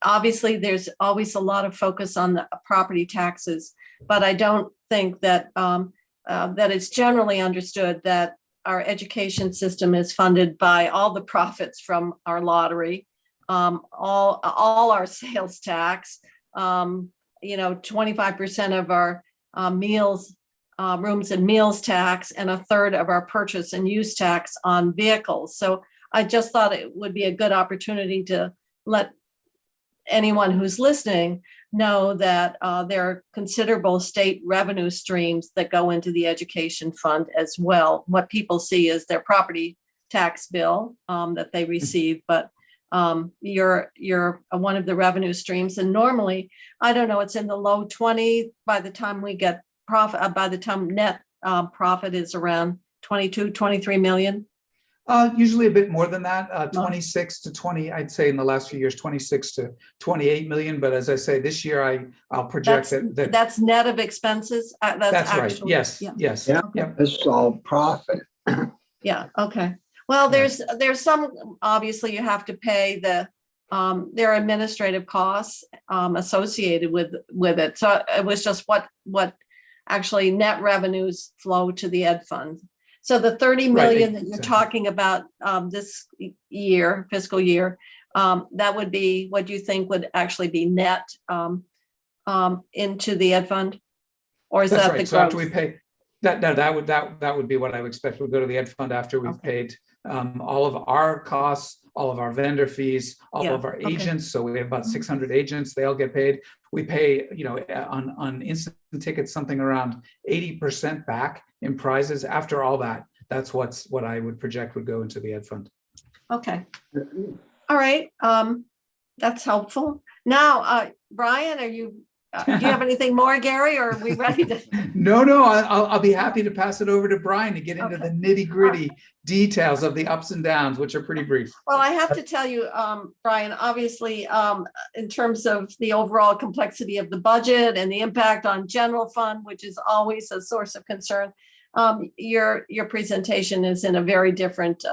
obviously there's always a lot of focus on the property taxes, but I don't think that that it's generally understood that our education system is funded by all the profits from our lottery, all our sales tax, 25% of our meals, rooms and meals tax, and a third of our purchase and use tax on vehicles. So I just thought it would be a good opportunity to let anyone who's listening know that there are considerable state revenue streams that go into the education fund as well. What people see is their property tax bill that they receive, but you're one of the revenue streams. And normally, I don't know, it's in the low 20 by the time we get profit, by the time net profit is around 22, 23 million. Usually a bit more than that, 26 to 20, I'd say in the last few years, 26 to 28 million. But as I say, this year I'll project that. That's net of expenses. That's right. actually, Yes, yeah. yes. Yeah. Yep. It's all profit. Yeah. Okay. Well, there's some, obviously you have to pay there are administrative costs associated with it. So it was just what actually net revenues flow to the ed fund. So the 30 million that you're talking about this year, fiscal year, that would be what you think would actually be net into the ed fund? Or is That's that right. the So after we growth? pay that would be what I would expect would go to the ed fund after we've paid all of our costs, all of our vendor fees, all of our agents. So we have about 600 agents, they all get paid. We pay, on instant tickets, something around 80% back in prizes. After all that, that's what I would project would go into the ed fund. Okay. All right. That's helpful. Now, Brian, do you have anything more, Gary, or are we ready to? No, I'll be happy to pass it over to Brian to get into the nitty gritty details of the ups and downs, which are pretty brief. Well, I have to tell you, Brian, obviously, in terms of the overall complexity of the budget and the impact on general fund, which is always a source of concern, your presentation is in a very different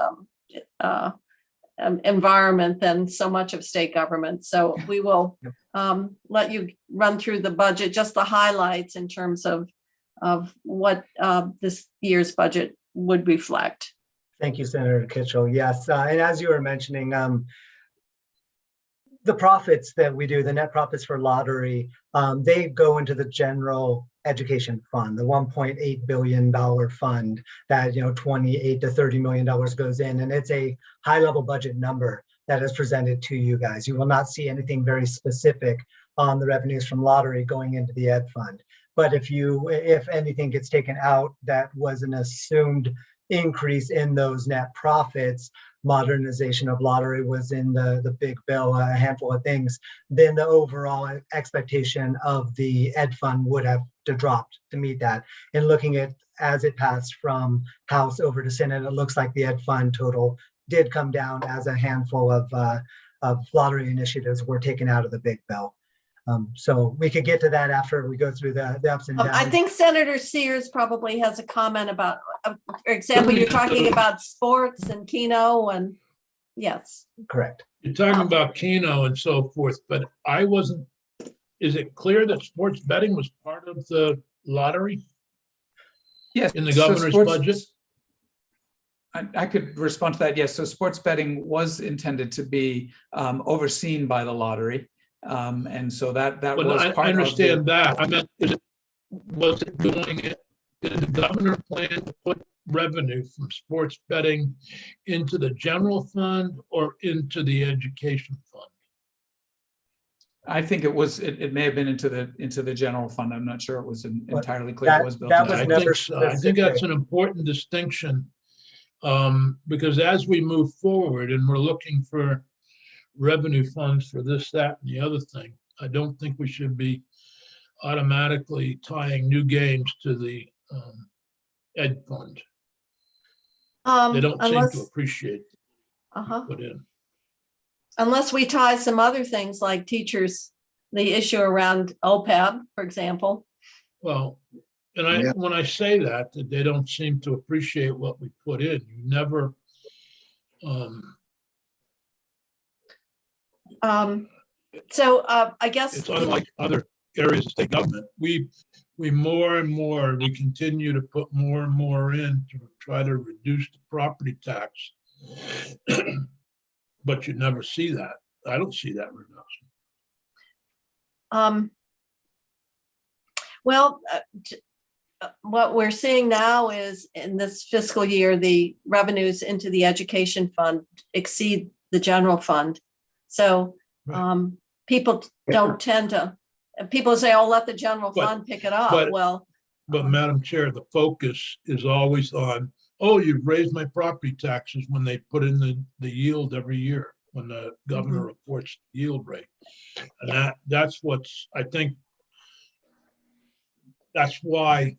environment than so much of state government. So we will let you run through the budget, just the highlights in terms of what this year's budget would reflect. Thank you, Senator Kitchell. Yes, and as you were mentioning, the profits that we do, the net profits for lottery, they go into the general education fund, the $1.8 billion fund that, $28 to $30 million goes in, and it's a high-level budget number that is presented to you guys. You will not see anything very specific on the revenues from lottery going into the ed fund. But if anything gets taken out that was an assumed increase in those net profits, modernization of lottery was in the big bill, a handful of things, then the overall expectation of the ed fund would have to drop to meet that. And looking at as it passed from House over to Senate, it looks like the ed fund total did come down as a handful of lottery initiatives were taken out of the big bill. So we could get to that after we go through the ups and downs. I think Senator Sears probably has a comment about, for example, you're talking about sports and Keno and yes. Correct. You're talking about Keno and so forth, but is it clear that sports betting was part of the lottery? Yes. In the governor's budget? I could respond to that. Yes. So sports betting was intended to be overseen by the lottery. And so that was part of I understand that. I meant, did the governor plan to put revenue from sports betting into the general fund or into the education fund? I think it may have been into the general fund. I'm not sure it was entirely clear. It was built. That was never I think that's an important distinction because as we move forward and we're looking for revenue funds for this, that, and the other thing. I don't think we should be automatically tying new games to the ed fund. They don't seem to Unless, appreciate uh-huh, put in. unless we tie some other things like teachers, the issue around OPEB, for example. Well, and when I say that they don't seem to appreciate what we put in. You never, So I guess. it's unlike other areas of state government. We more and more, we continue to put more and more in to try to reduce the property tax. But you never see that. I don't see that reduction. Well, what we're seeing now is in this fiscal year, the revenues into the education fund exceed the general fund. So people don't tend to, people say, oh, let the general fund pick it up. But Madam Chair, the focus is always on, oh, you've raised my property taxes when they put in the yield every year, when the governor reports the yield rate. And that's what's, I think, that's why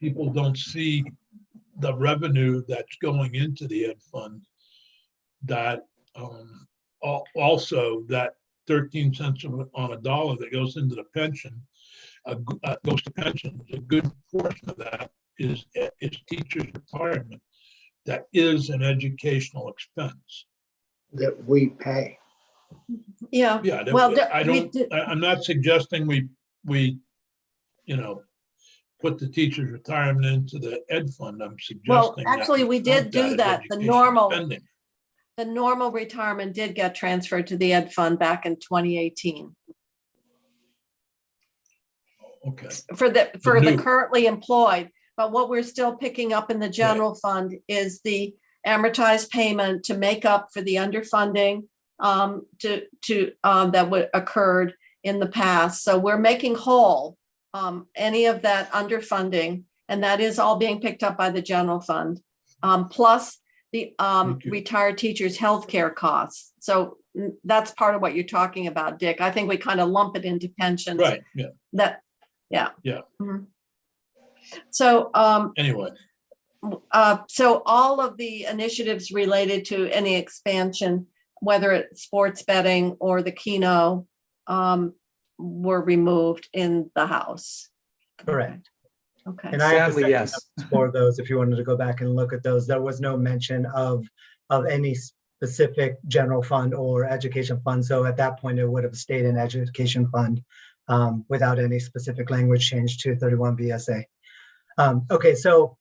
people don't see the revenue that's going into the ed fund. That also that 13 cents on a dollar that goes into the pension, goes to pensions. A good portion of that is teachers' retirement. That is an educational expense that we pay. Yeah. Yeah. Well, I'm not suggesting we put the teachers' retirement into the ed fund. I'm suggesting. Well, actually, we did do that. The normal retirement did get transferred to the ed fund back in 2018. Okay. For the currently employed, but what we're still picking up in the general fund is the amortized payment to make up for the underfunding that occurred in the past. So we're making whole any of that underfunding, and that is all being picked up by the general fund, plus the retired teachers' healthcare costs. So that's part of what you're talking about, Dick. I think we kind of lump it into pensions. Right. Yeah. Yeah. Mm-hmm. So anyway, so all of the initiatives related to any expansion, whether it's sports betting or the Keno, were removed in the House. Correct. Okay. And I have Sadly, yes. for those, if you wanted to go back and look at those, there was no mention of any specific general fund or education fund. So at that point, it would have stayed in education fund without any specific language change to 31 BSA. Okay, so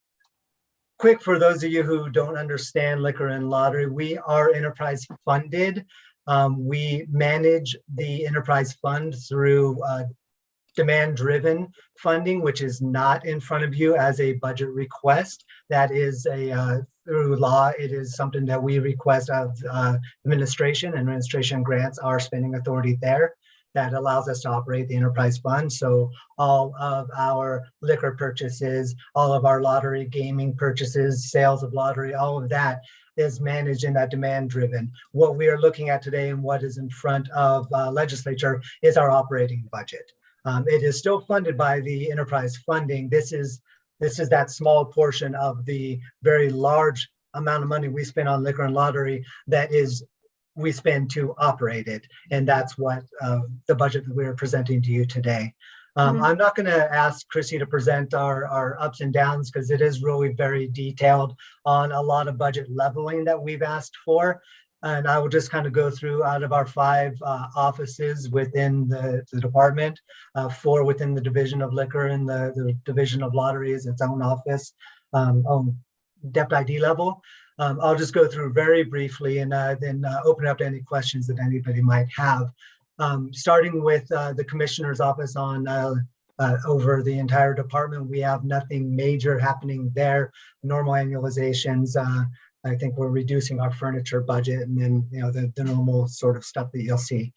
quick for those of you who don't understand liquor and lottery, we are enterprise funded. We manage the enterprise fund through demand-driven funding, which is not in front of you as a budget request. That is through law, it is something that we request of administration. Administration grants our spending authority there. That allows us to operate the enterprise fund. So all of our liquor purchases, all of our lottery gaming purchases, sales of lottery, all of that is managed in that demand driven. What we are looking at today and what is in front of legislature is our operating budget. It is still funded by the enterprise funding. This is that small portion of the very large amount of money we spend on liquor and lottery that is we spend to operate it. And that's what the budget that we're presenting to you today. I'm not going to ask Chrissy to present our ups and downs because it is really very detailed on a lot of budget leveling that we've asked for. And I will just kind of go through out of our 5 offices within the department, 4 within the division of liquor and the division of lottery is its own office on Dep ID level. I'll just go through very briefly and then open up to any questions that anybody might have. Starting with the commissioner's office on over the entire department, we have nothing major happening there. Normal annualizations. I think we're reducing our furniture budget and then the normal sort of stuff that you'll see.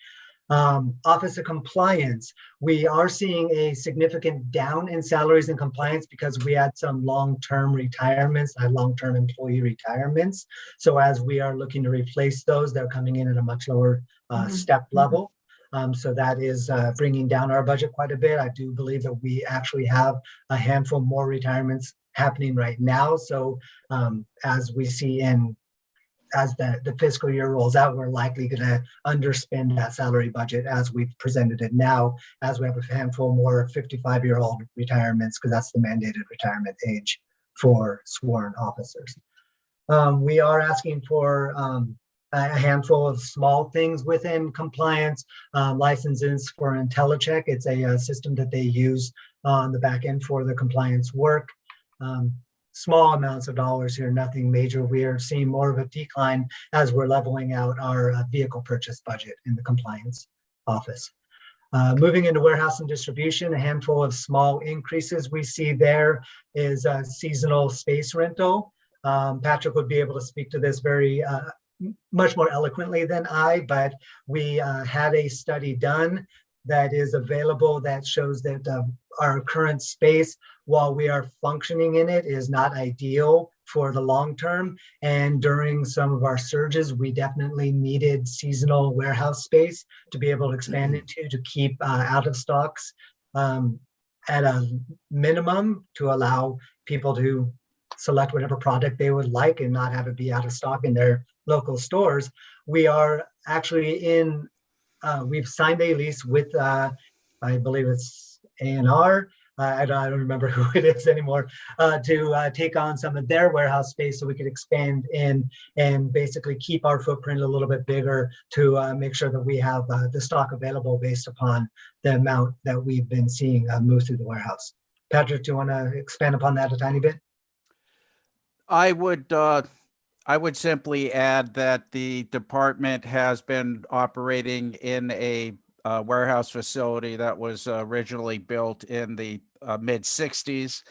Office of Compliance, we are seeing a significant down in salaries and compliance because we had some long-term retirements, long-term employee retirements. So as we are looking to replace those, they're coming in at a much lower step level. So that is bringing down our budget quite a bit. I do believe that we actually have a handful more retirements happening right now. So as we see as the fiscal year rolls out, we're likely going to underspend that salary budget as we've presented it now, as we have a handful more 55-year-old retirements, because that's the mandated retirement age for sworn officers. We are asking for a handful of small things within compliance, licenses for IntelliCheck. It's a system that they use on the back end for the compliance work. Small amounts of dollars here, nothing major. We are seeing more of a decline as we're leveling out our vehicle purchase budget in the compliance office. Moving into warehouse and distribution, a handful of small increases we see there is seasonal space rental. Patrick would be able to speak to this very much more eloquently than I, but we had a study done that is available that shows that our current space, while we are functioning in it, is not ideal for the long term. And during some of our surges, we definitely needed seasonal warehouse space to be able to expand into, to keep out of stocks at a minimum, to allow people to select whatever product they would like and not have it be out of stock in their local stores. We are actually we've signed a lease with, I believe it's A&R. I don't remember who it is anymore, to take on some of their warehouse space so we could expand in and basically keep our footprint a little bit bigger to make sure that we have the stock available based upon the amount that we've been seeing move through the warehouse. Patrick, do you want to expand upon that a tiny bit? I would simply add that the department has been operating in a warehouse facility that was originally built in the mid 60s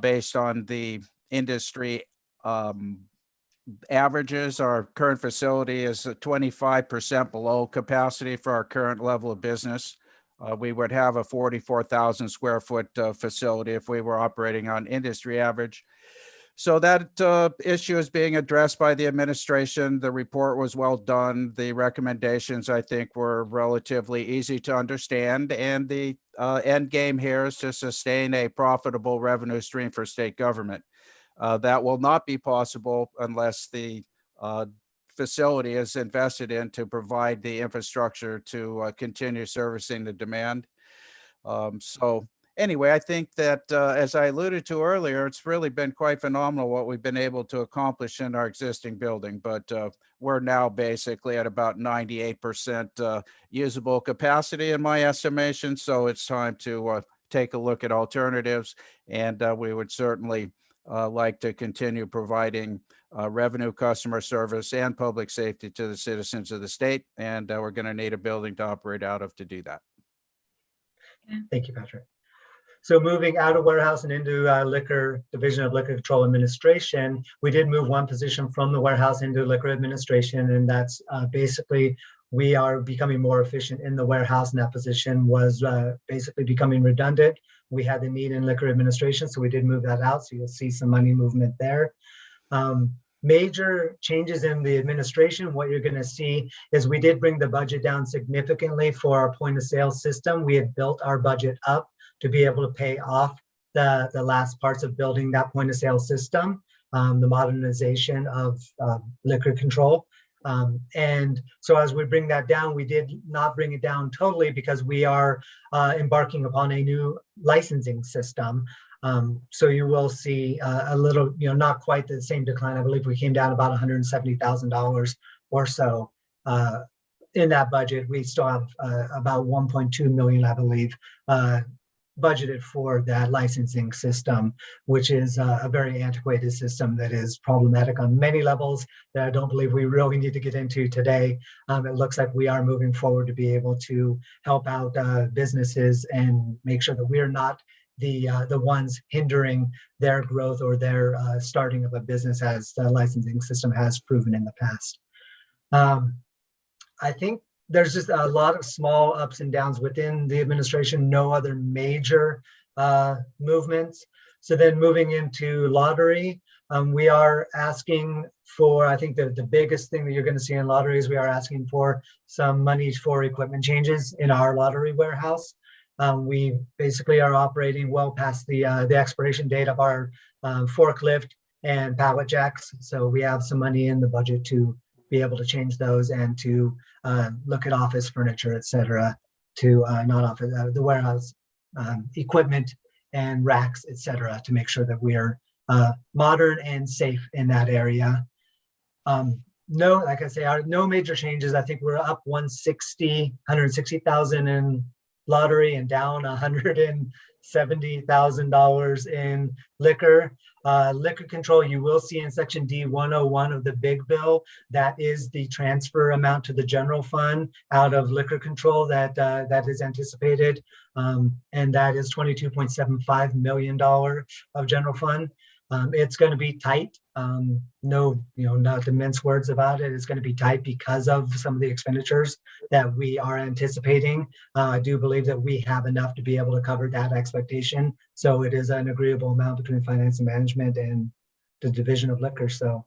based on the industry averages. Our current facility is 25% below capacity for our current level of business. We would have a 44,000 square foot facility if we were operating on industry average. So that issue is being addressed by the administration. The report was well done. The recommendations, I think, were relatively easy to understand. And the end game here is to sustain a profitable revenue stream for state government. That will not be possible unless the facility is invested in to provide the infrastructure to continue servicing the demand. Anyway, I think that, as I alluded to earlier, it's really been quite phenomenal what we've been able to accomplish in our existing building, but we're now basically at about 98% usable capacity in my estimation. So it's time to take a look at alternatives, and we would certainly like to continue providing revenue, customer service, and public safety to the citizens of the state. And we're going to need a building to operate out of to do that. Thank you, Patrick. So moving out of warehouse and into liquor, Division of Liquor Control Administration, we did move one position from the warehouse into liquor administration, and that's basically we are becoming more efficient in the warehouse, and that position was basically becoming redundant. We had the need in liquor administration, so we did move that out, so you'll see some money movement there. Major changes in the administration, what you're going to see is we did bring the budget down significantly for our point of sale system. We had built our budget up to be able to pay off the last parts of building that point of sale system, the modernization of liquor control. And so as we bring that down, we did not bring it down totally because we are embarking upon a new licensing system. So you will see a little, not quite the same decline. I believe we came down about $170,000 or so in that budget. We still have about 1.2 million, I believe, budgeted for that licensing system, which is a very antiquated system that is problematic on many levels that I don't believe we really need to get into today. It looks like we are moving forward to be able to help out businesses and make sure that we are not the ones hindering their growth or their starting of a business, as the licensing system has proven in the past. I think there's just a lot of small ups and downs within the administration, no other major movements. So then moving into lottery, we are asking for, I think the biggest thing that you're going to see in lottery is we are asking for some money for equipment changes in our lottery warehouse. We basically are operating well past the expiration date of our forklift and pallet jacks. So we have some money in the budget to be able to change those and to look at office furniture, et cetera, to not office, the warehouse equipment and racks, et cetera, to make sure that we are modern and safe in that area. No, like I say, no major changes. I think we're up 160,000 in lottery and down $170,000 in liquor. Liquor control, you will see in section D 101 of the big bill, that is the transfer amount to the general fund out of liquor control that is anticipated. And that is $22.75 million of general fund. It's going to be tight. No, not to mince words about it. It's going to be tight because of some of the expenditures that we are anticipating. I do believe that we have enough to be able to cover that expectation. So it is an agreeable amount between finance and management and the division of liquor. So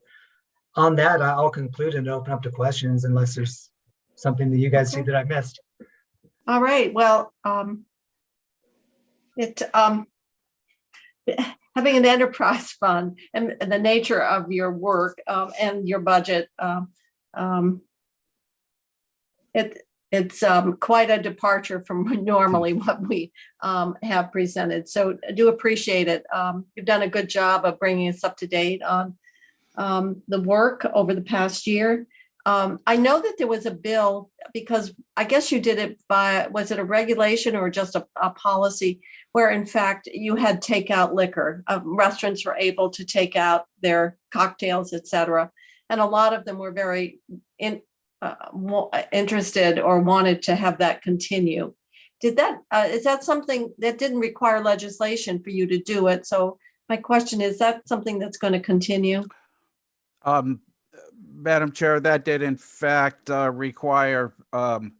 on that, I'll conclude and open up to questions unless there's something that you guys see that I missed. All right. Well, having an enterprise fund and the nature of your work and your budget, it's quite a departure from normally what we have presented. So I do appreciate it. You've done a good job of bringing us up to date on the work over the past year. I know that there was a bill, because I guess you did it by, was it a regulation or just a policy where in fact you had takeout liquor? Restaurants were able to take out their cocktails, et cetera. And a lot of them were very interested or wanted to have that continue. Is that something that didn't require legislation for you to do it? So my question is that something that's going to continue? Madam Chair, that did in fact require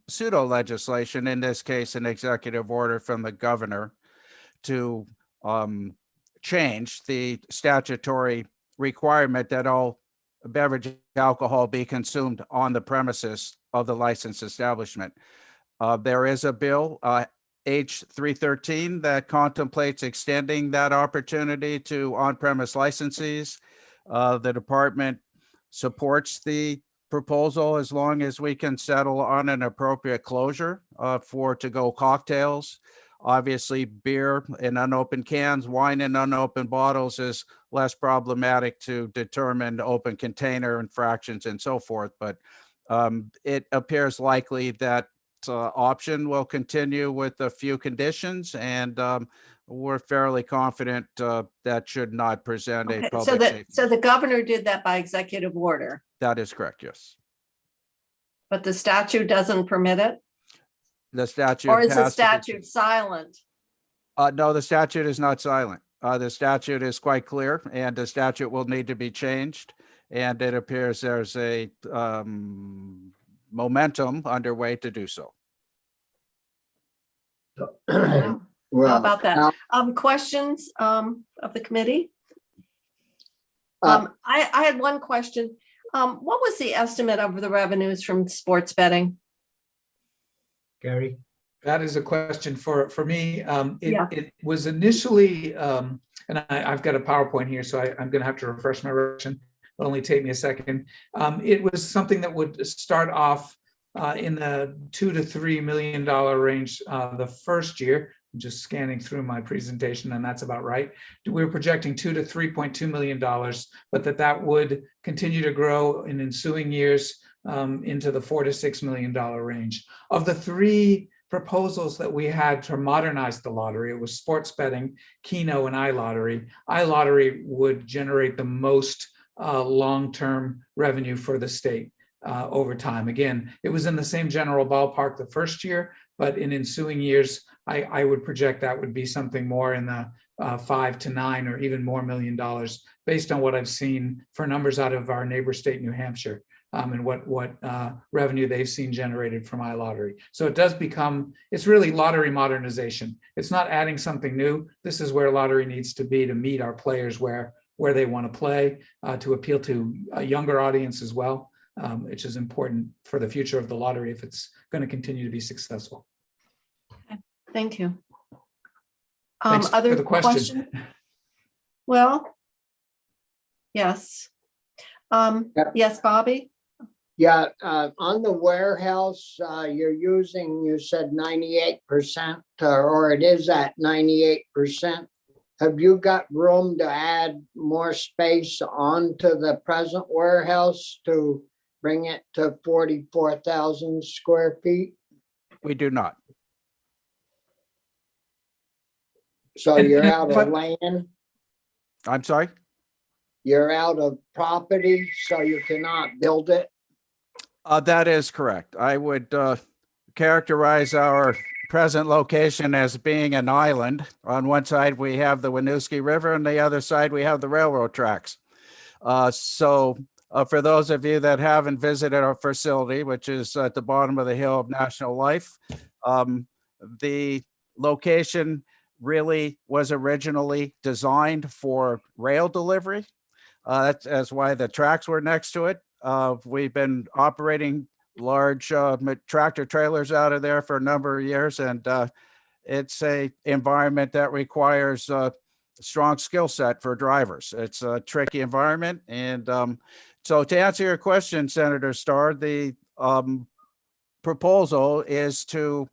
pseudo legislation, in this case, an executive order from the governor to change the statutory requirement that all beverage alcohol be consumed on the premises of the licensed establishment. There is a bill, H 313, that contemplates extending that opportunity to on-premise licensees. The department supports the proposal as long as we can settle on an appropriate closure for to-go cocktails. Obviously, beer in unopened cans, wine in unopened bottles is less problematic to determine open container infractions and so forth. But it appears likely that option will continue with a few conditions, and we're fairly confident that should not present a public safety. So the governor did that by executive order? That is correct, yes. But the statute doesn't permit it? The statute. Or is the statute silent? No, the statute is not silent. The statute is quite clear, and the statute will need to be changed. And it appears there's a momentum underway to do so. How about that? Questions of the committee? I had one question. What was the estimate of the revenues from sports betting? Gary? That is a question for me. It was initially, and I've got a PowerPoint here, so I'm going to have to refresh my revision. It'll only take me a second. It was something that would start off in the $2 to $3 million range the first year. I'm just scanning through my presentation, and that's about right. We were projecting $2 to $3.2 million, but that would continue to grow in ensuing years into the $4 to $6 million range. Of the three proposals that we had to modernize the lottery, it was sports betting, Keno, and iLottery. iLottery would generate the most long-term revenue for the state over time. Again, it was in the same general ballpark the first year, but in ensuing years, I would project that would be something more in the $5 to $9 or even more $1 million, based on what I've seen for numbers out of our neighbor state, New Hampshire. and what revenue they've seen generated from iLottery. So it does become, it's really lottery modernization. It's not adding something new. This is where lottery needs to be to meet our players where they want to play, to appeal to a younger audience as well, which is important for the future of the lottery if it's going to continue to be successful. Thank you. Thanks for Other the question. Well, yes. Yes, Bobby? Yeah, on the warehouse, you're using, you said 98%, or it is at 98%. Have you got room to add more space onto the present warehouse to bring it to 44,000 square feet? We do not. So And- you're and out if of I- land, I'm sorry? you're out of property, so you cannot build it? That is correct. I would characterize our present location as being an island. On one side, we have the Winooski River, and the other side, we have the railroad tracks. So for those of you that haven't visited our facility, which is at the bottom of the hill of National Life, the location really was originally designed for rail delivery. That's why the tracks were next to it. We've been operating large tractor trailers out of there for a number of years, and it's a environment that requires a strong skill set for drivers. It's a tricky environment, and so to answer your question, Senator Starr, the proposal is to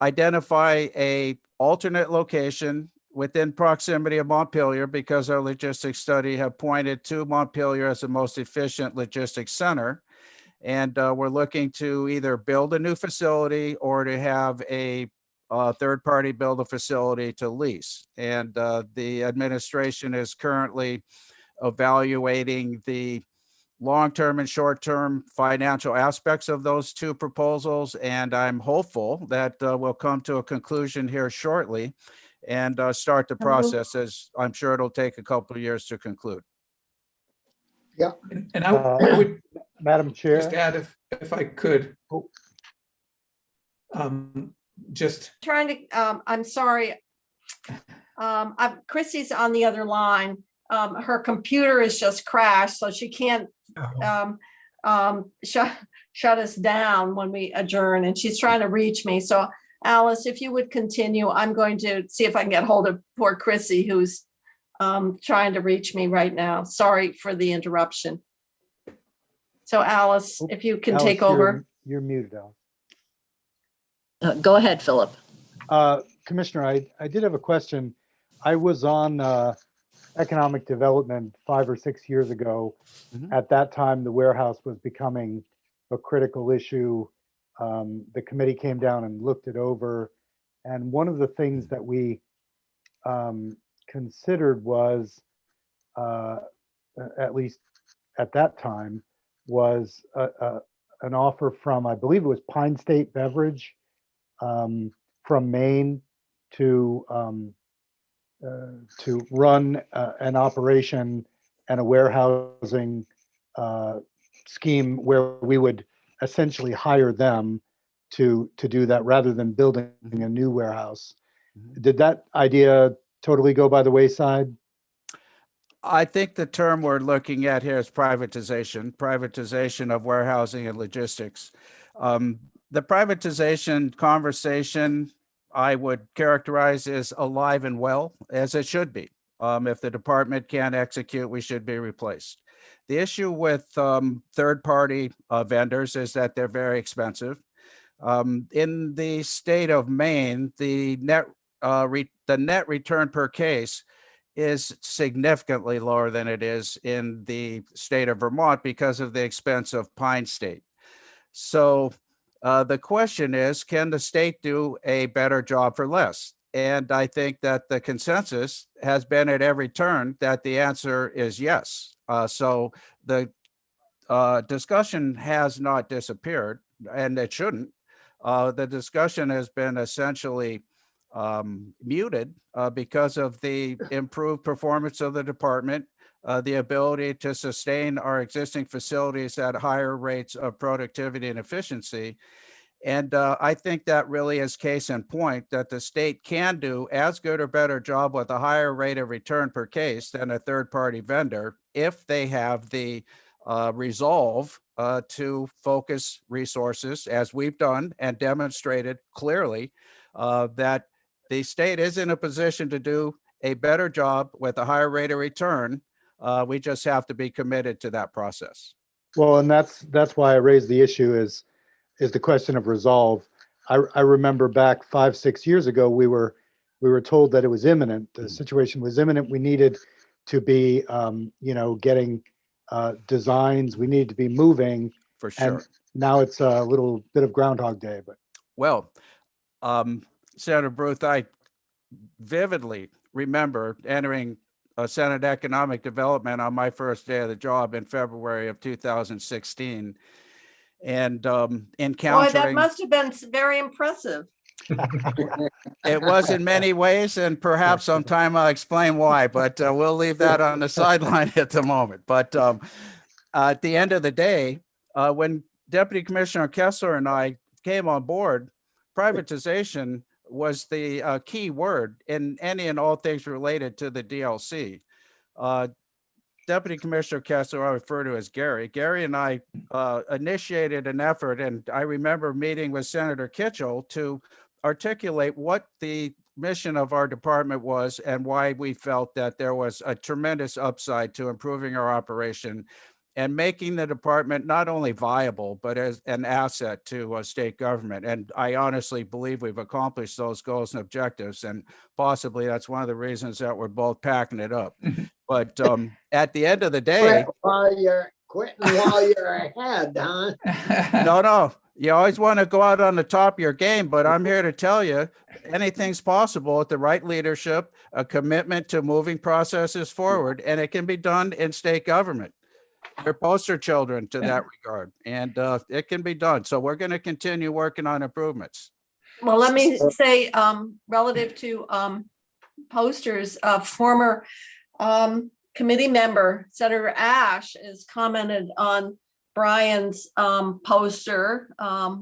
identify a alternate location within proximity of Montpelier, because our logistics study have pointed to Montpelier as the most efficient logistics center. And we're looking to either build a new facility or to have a third party build a facility to lease. And the administration is currently evaluating the long-term and short-term financial aspects of those two proposals. And I'm hopeful that we'll come to a conclusion here shortly and start the process, as I'm sure it'll take a couple of years to conclude. Yeah. And I would Madam Chair. just add, if I could, just Trying to, I'm sorry. Chrissy's on the other line. Her computer is just crashed, so she can't shut us down when we adjourn, and she's trying to reach me. So Alice, if you would continue, I'm going to see if I can get hold of poor Chrissy, who's trying to reach me right now. Sorry for the interruption. So Alice, if you can Alice, take over. You're muted, Alice. Go ahead, Philip. Commissioner, I did have a question. I was on economic development 5 or 6 years ago. Mhm. At that time, the warehouse was becoming a critical issue. The committee came down and looked it over. And one of the things that we considered was, at least at that time, was an offer from, I believe it was Pine State Beverage, from Maine to run an operation and a warehousing scheme where we would essentially hire them to do that rather than building a new warehouse. Did that idea totally go by the wayside? I think the term we're looking at here is privatization of warehousing and logistics. The privatization conversation I would characterize as alive and well, as it should be. If the department can't execute, we should be replaced. The issue with third-party vendors is that they're very expensive. In the state of Maine, the net return per case is significantly lower than it is in the state of Vermont because of the expense of Pine State. So the question is, can the state do a better job for less? And I think that the consensus has been at every turn that the answer is yes. So the discussion has not disappeared, and it shouldn't. The discussion has been essentially muted because of the improved performance of the department, the ability to sustain our existing facilities at higher rates of productivity and efficiency. And I think that really is case in point that the state can do as good or better job with a higher rate of return per case than a third-party vendor if they have the resolve to focus resources, as we've done and demonstrated clearly that the state is in a position to do a better job with a higher rate of return. We just have to be committed to that process. Well, and that's why I raised the issue is the question of resolve. I remember back 5-6 years ago, we were told that it was imminent. The situation was imminent. We needed to be, getting designs. We needed to be moving. For sure. And now it's a little bit of Groundhog Day. But well, Senator Bruce, I vividly remember entering Senate Economic Development on my first day of the job in February of 2016. And encountering. Boy, that must have been very impressive. It was in many ways, and perhaps sometime I'll explain why, but we'll leave that on the sideline at the moment. But at the end of the day, when Deputy Commissioner Kessler and I came on board, privatization was the key word in any and all things related to the DLC. Deputy Commissioner Kessler, I refer to as Gary. Gary and I initiated an effort, and I remember meeting with Senator Kitchell to articulate what the mission of our department was and why we felt that there was a tremendous upside to improving our operation and making the department not only viable, but as an asset to state government. And I honestly believe we've accomplished those goals and objectives. And possibly that's one of the reasons that we're both packing it up. But at the end of the day, quitting while you're ahead, huh? No, you always want to go out on the top of your game, but I'm here to tell you anything's possible with the right leadership, a commitment to moving processes forward, and it can be done in state government. We're poster children to that regard, and it can be done. So we're going to continue working on improvements. Well, let me say, relative to posters, former committee member Senator Ash has commented on Brian's poster.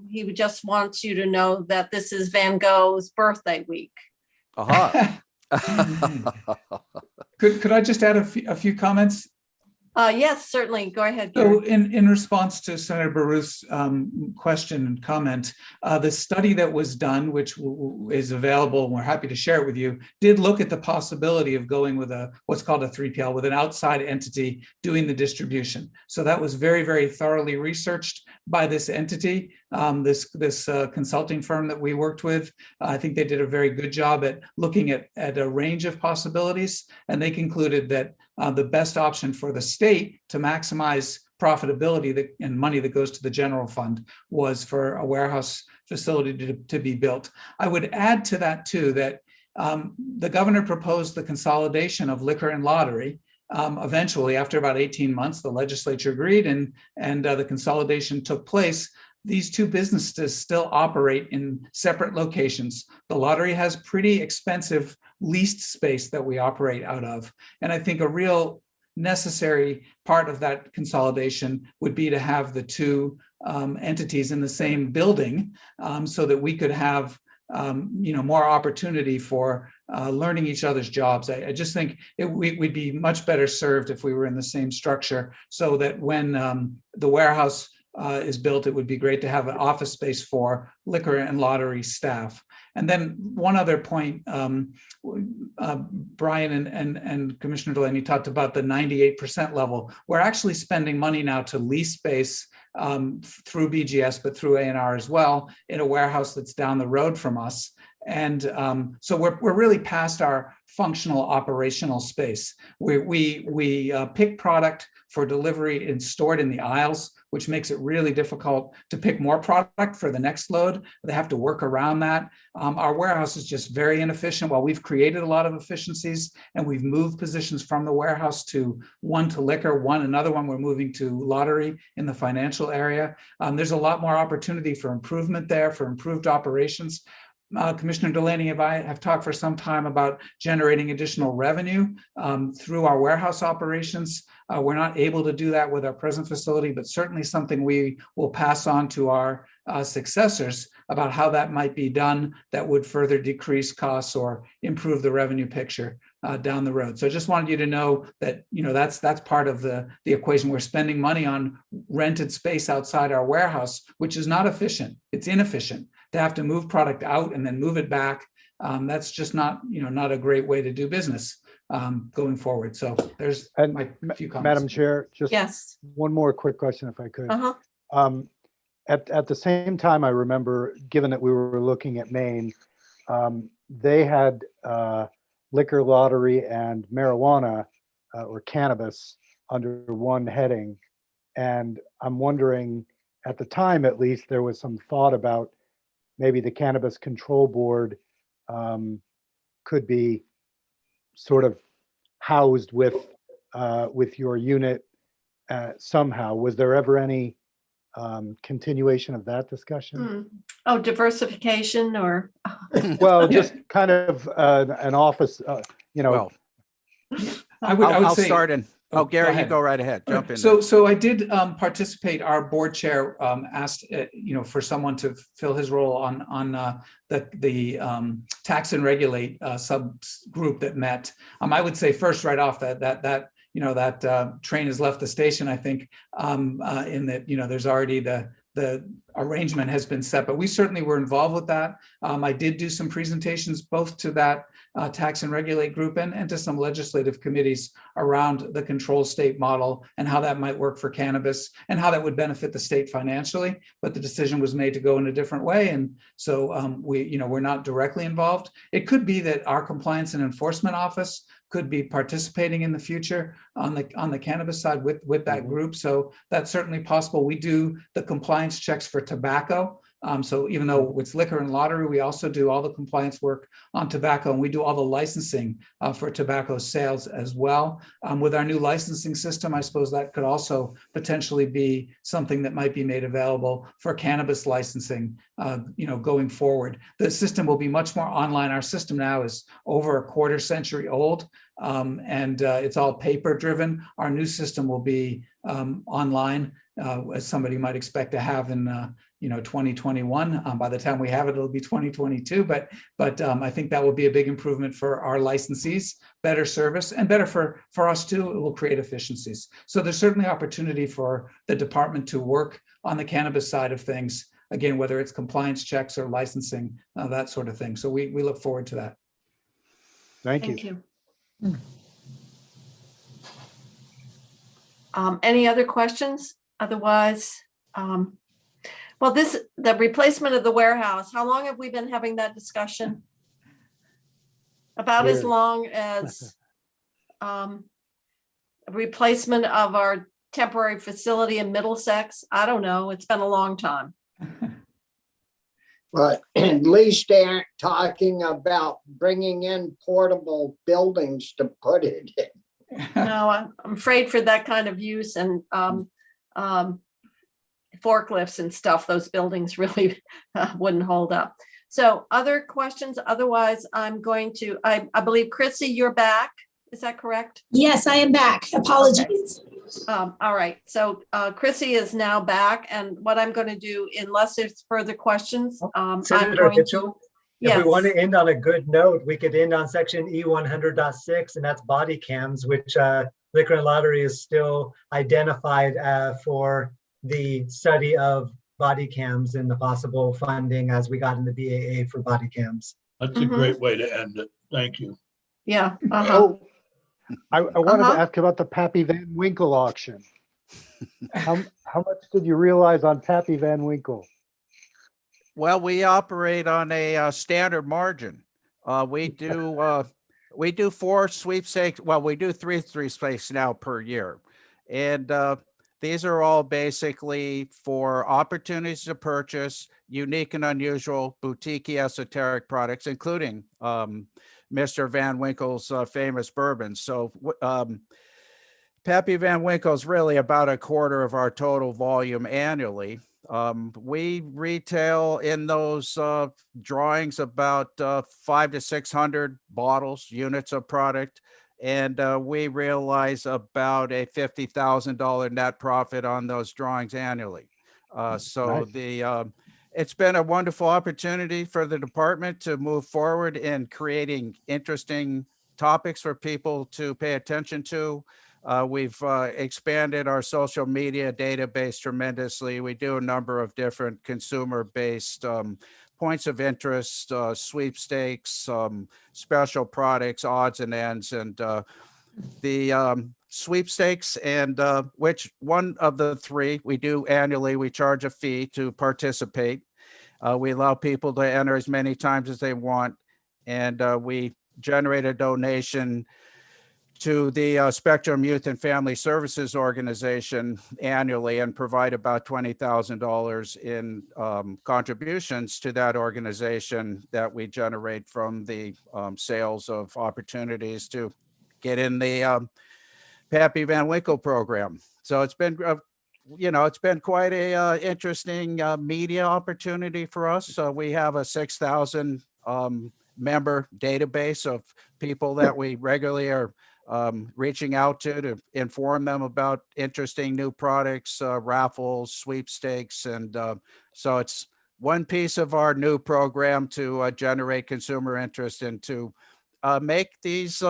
He just wants you to know that this is Van Gogh's birthday week. Aha. Could I just add a few comments? Yes, certainly. Go ahead, Gary. So in response to Senator Baruch's question and comment, the study that was done, which is available, and we're happy to share it with you, did look at the possibility of going with what's called a 3PL, with an outside entity doing the distribution. So that was very, very thoroughly researched by this entity, this consulting firm that we worked with. I think they did a very good job at looking at a range of possibilities, and they concluded that the best option for the state to maximize profitability and money that goes to the general fund was for a warehouse facility to be built. I would add to that too that the governor proposed the consolidation of liquor and lottery. Eventually, after about 18 months, the legislature agreed and the consolidation took place. These two businesses still operate in separate locations. The lottery has pretty expensive leased space that we operate out of. And I think a real necessary part of that consolidation would be to have the two entities in the same building so that we could have more opportunity for learning each other's jobs. I just think we'd be much better served if we were in the same structure, so that when the warehouse is built, it would be great to have an office space for liquor and lottery staff. And then one other point, Brian and Commissioner Delaney talked about the 98% level. We're actually spending money now to lease space through BGS, but through A&R as well, in a warehouse that's down the road from us. And so we're really past our functional operational space. We pick product for delivery and stored in the aisles, which makes it really difficult to pick more product for the next load. They have to work around that. Our warehouse is just very inefficient. While we've created a lot of efficiencies and we've moved positions from the warehouse one to liquor, another one we're moving to lottery in the financial area. There's a lot more opportunity for improvement there, for improved operations. Commissioner Delaney and I have talked for some time about generating additional revenue through our warehouse operations. We're not able to do that with our present facility, but certainly something we will pass on to our successors about how that might be done that would further decrease costs or improve the revenue picture down the road. So I just wanted you to know that, that's part of the equation. We're spending money on rented space outside our warehouse, which is not efficient. It's inefficient to have to move product out and then move it back. That's just not a great way to do business going forward. So there's And my few comments. Madam Chair, just Yes. one more quick question if I could. Uh-huh. At the same time, I remember, given that we were looking at Maine, they had liquor, lottery, and marijuana or cannabis under one heading. And I'm wondering, at the time at least, there was some thought about maybe the Cannabis Control Board could be sort of housed with your unit somehow. Was there ever any continuation of that discussion? Oh, diversification or? Well, just kind of an office, Well, I would I'll say. start in. Oh, Oh, Gary, go you ahead. go right ahead. Jump in. So I did participate. Our board chair asked, for someone to fill his role on the tax and regulate subgroup that met. I would say first, right off, that train has left the station. I think in that there's already the arrangement has been set, but we certainly were involved with that. I did do some presentations both to that tax and regulate group and to some legislative committees around the control state model and how that might work for cannabis and how that would benefit the state financially. But the decision was made to go in a different way, and so we're not directly involved. It could be that our compliance and enforcement office could be participating in the future on the cannabis side with that group. So that's certainly possible. We do the compliance checks for tobacco. So even though it's liquor and lottery, we also do all the compliance work on tobacco, and we do all the licensing for tobacco sales as well. With our new licensing system, I suppose that could also potentially be something that might be made available for cannabis licensing, going forward. The system will be much more online. Our system now is over a quarter century old, and it's all paper driven. Our new system will be online, as somebody might expect to have in 2021. By the time we have it, it'll be 2022. But I think that will be a big improvement for our licensees, better service, and better for us too. It will create efficiencies. So there's certainly opportunity for the department to work on the cannabis side of things. Again, whether it's compliance checks or licensing, that sort of thing. So we look forward to that. Thank Thank you. you. Any other questions? Otherwise, well, the replacement of the warehouse, how long have we been having that discussion? About as Years. long as replacement of our temporary facility in Middlesex. I don't know. It's been a long time. But at least they aren't talking about bringing in portable buildings to put it in. No, I'm afraid for that kind of use and forklifts and stuff, those buildings really wouldn't hold up. So other questions? Otherwise, I'm going to, I believe, Chrissy, you're back. Is that correct? Yes, I am back. Apologies. All right. So Chrissy is now back. And what I'm going to do, unless there's further questions, I'm Senator going Mitchell, to, if we want yes. to end on a good note, we could end on section E100.6, and that's body cams, which Liquor and Lottery is still identified for the study of body cams and the possible funding as we got in the BAA for body cams. That's a great way to end it. Thank you. Yeah. Oh, I wanted to ask about the Pappy Van Winkle auction. How much did you realize on Pappy Van Winkle? Well, we operate on a standard margin. We do 4 sweepstakes. Well, we do 3 sweepstakes now per year. And these are all basically for opportunities to purchase unique and unusual boutique esoteric products, including Mr. Van Winkle's famous bourbon. So Pappy Van Winkle is really about a quarter of our total volume annually. We retail in those drawings about 500 to 600 bottles, units of product, and we realize about a $50,000 net profit on those drawings annually. So Nice. it's been a wonderful opportunity for the department to move forward in creating interesting topics for people to pay attention to. We've expanded our social media database tremendously. We do a number of different consumer-based points of interest, sweepstakes, special products, odds and ends, and the sweepstakes, and which one of the three we do annually. We charge a fee to participate. We allow people to enter as many times as they want, and we generate a donation to the Spectrum Youth and Family Services Organization annually and provide about $20,000 in contributions to that organization that we generate from the sales of opportunities to get in the Pappy Van Winkle program. So it's been, it's been quite a interesting media opportunity for us. So we have a 6,000 member database of people that we regularly are reaching out to inform them about interesting new products, raffles, sweepstakes. And so it's one piece of our new program to generate consumer interest and to make these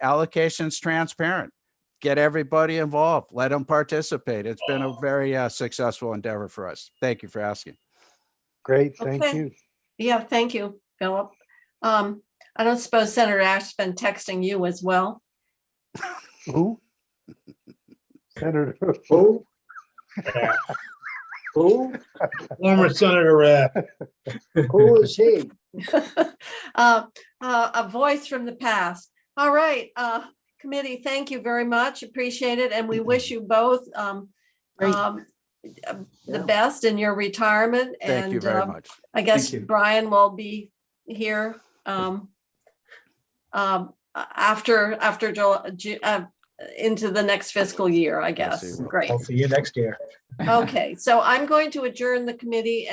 allocations transparent, get everybody involved, let them participate. It's been a very successful endeavor for us. Thank you for asking. Great, thank Okay. you. Yeah, thank you, Philip. I don't suppose Senator Ash's been texting you as well. Who? Senator. Who? Who? Former Senator Rath. Who is he? A voice from the past. All right, committee, thank you very much. Appreciate it. And we wish you both Great. the best in your retirement. Thank you very much. I guess Thank you. Brian will be here after into the next fiscal year, I Yes, guess. he will. Great. I'll see you next year. Okay, so I'm going to adjourn the committee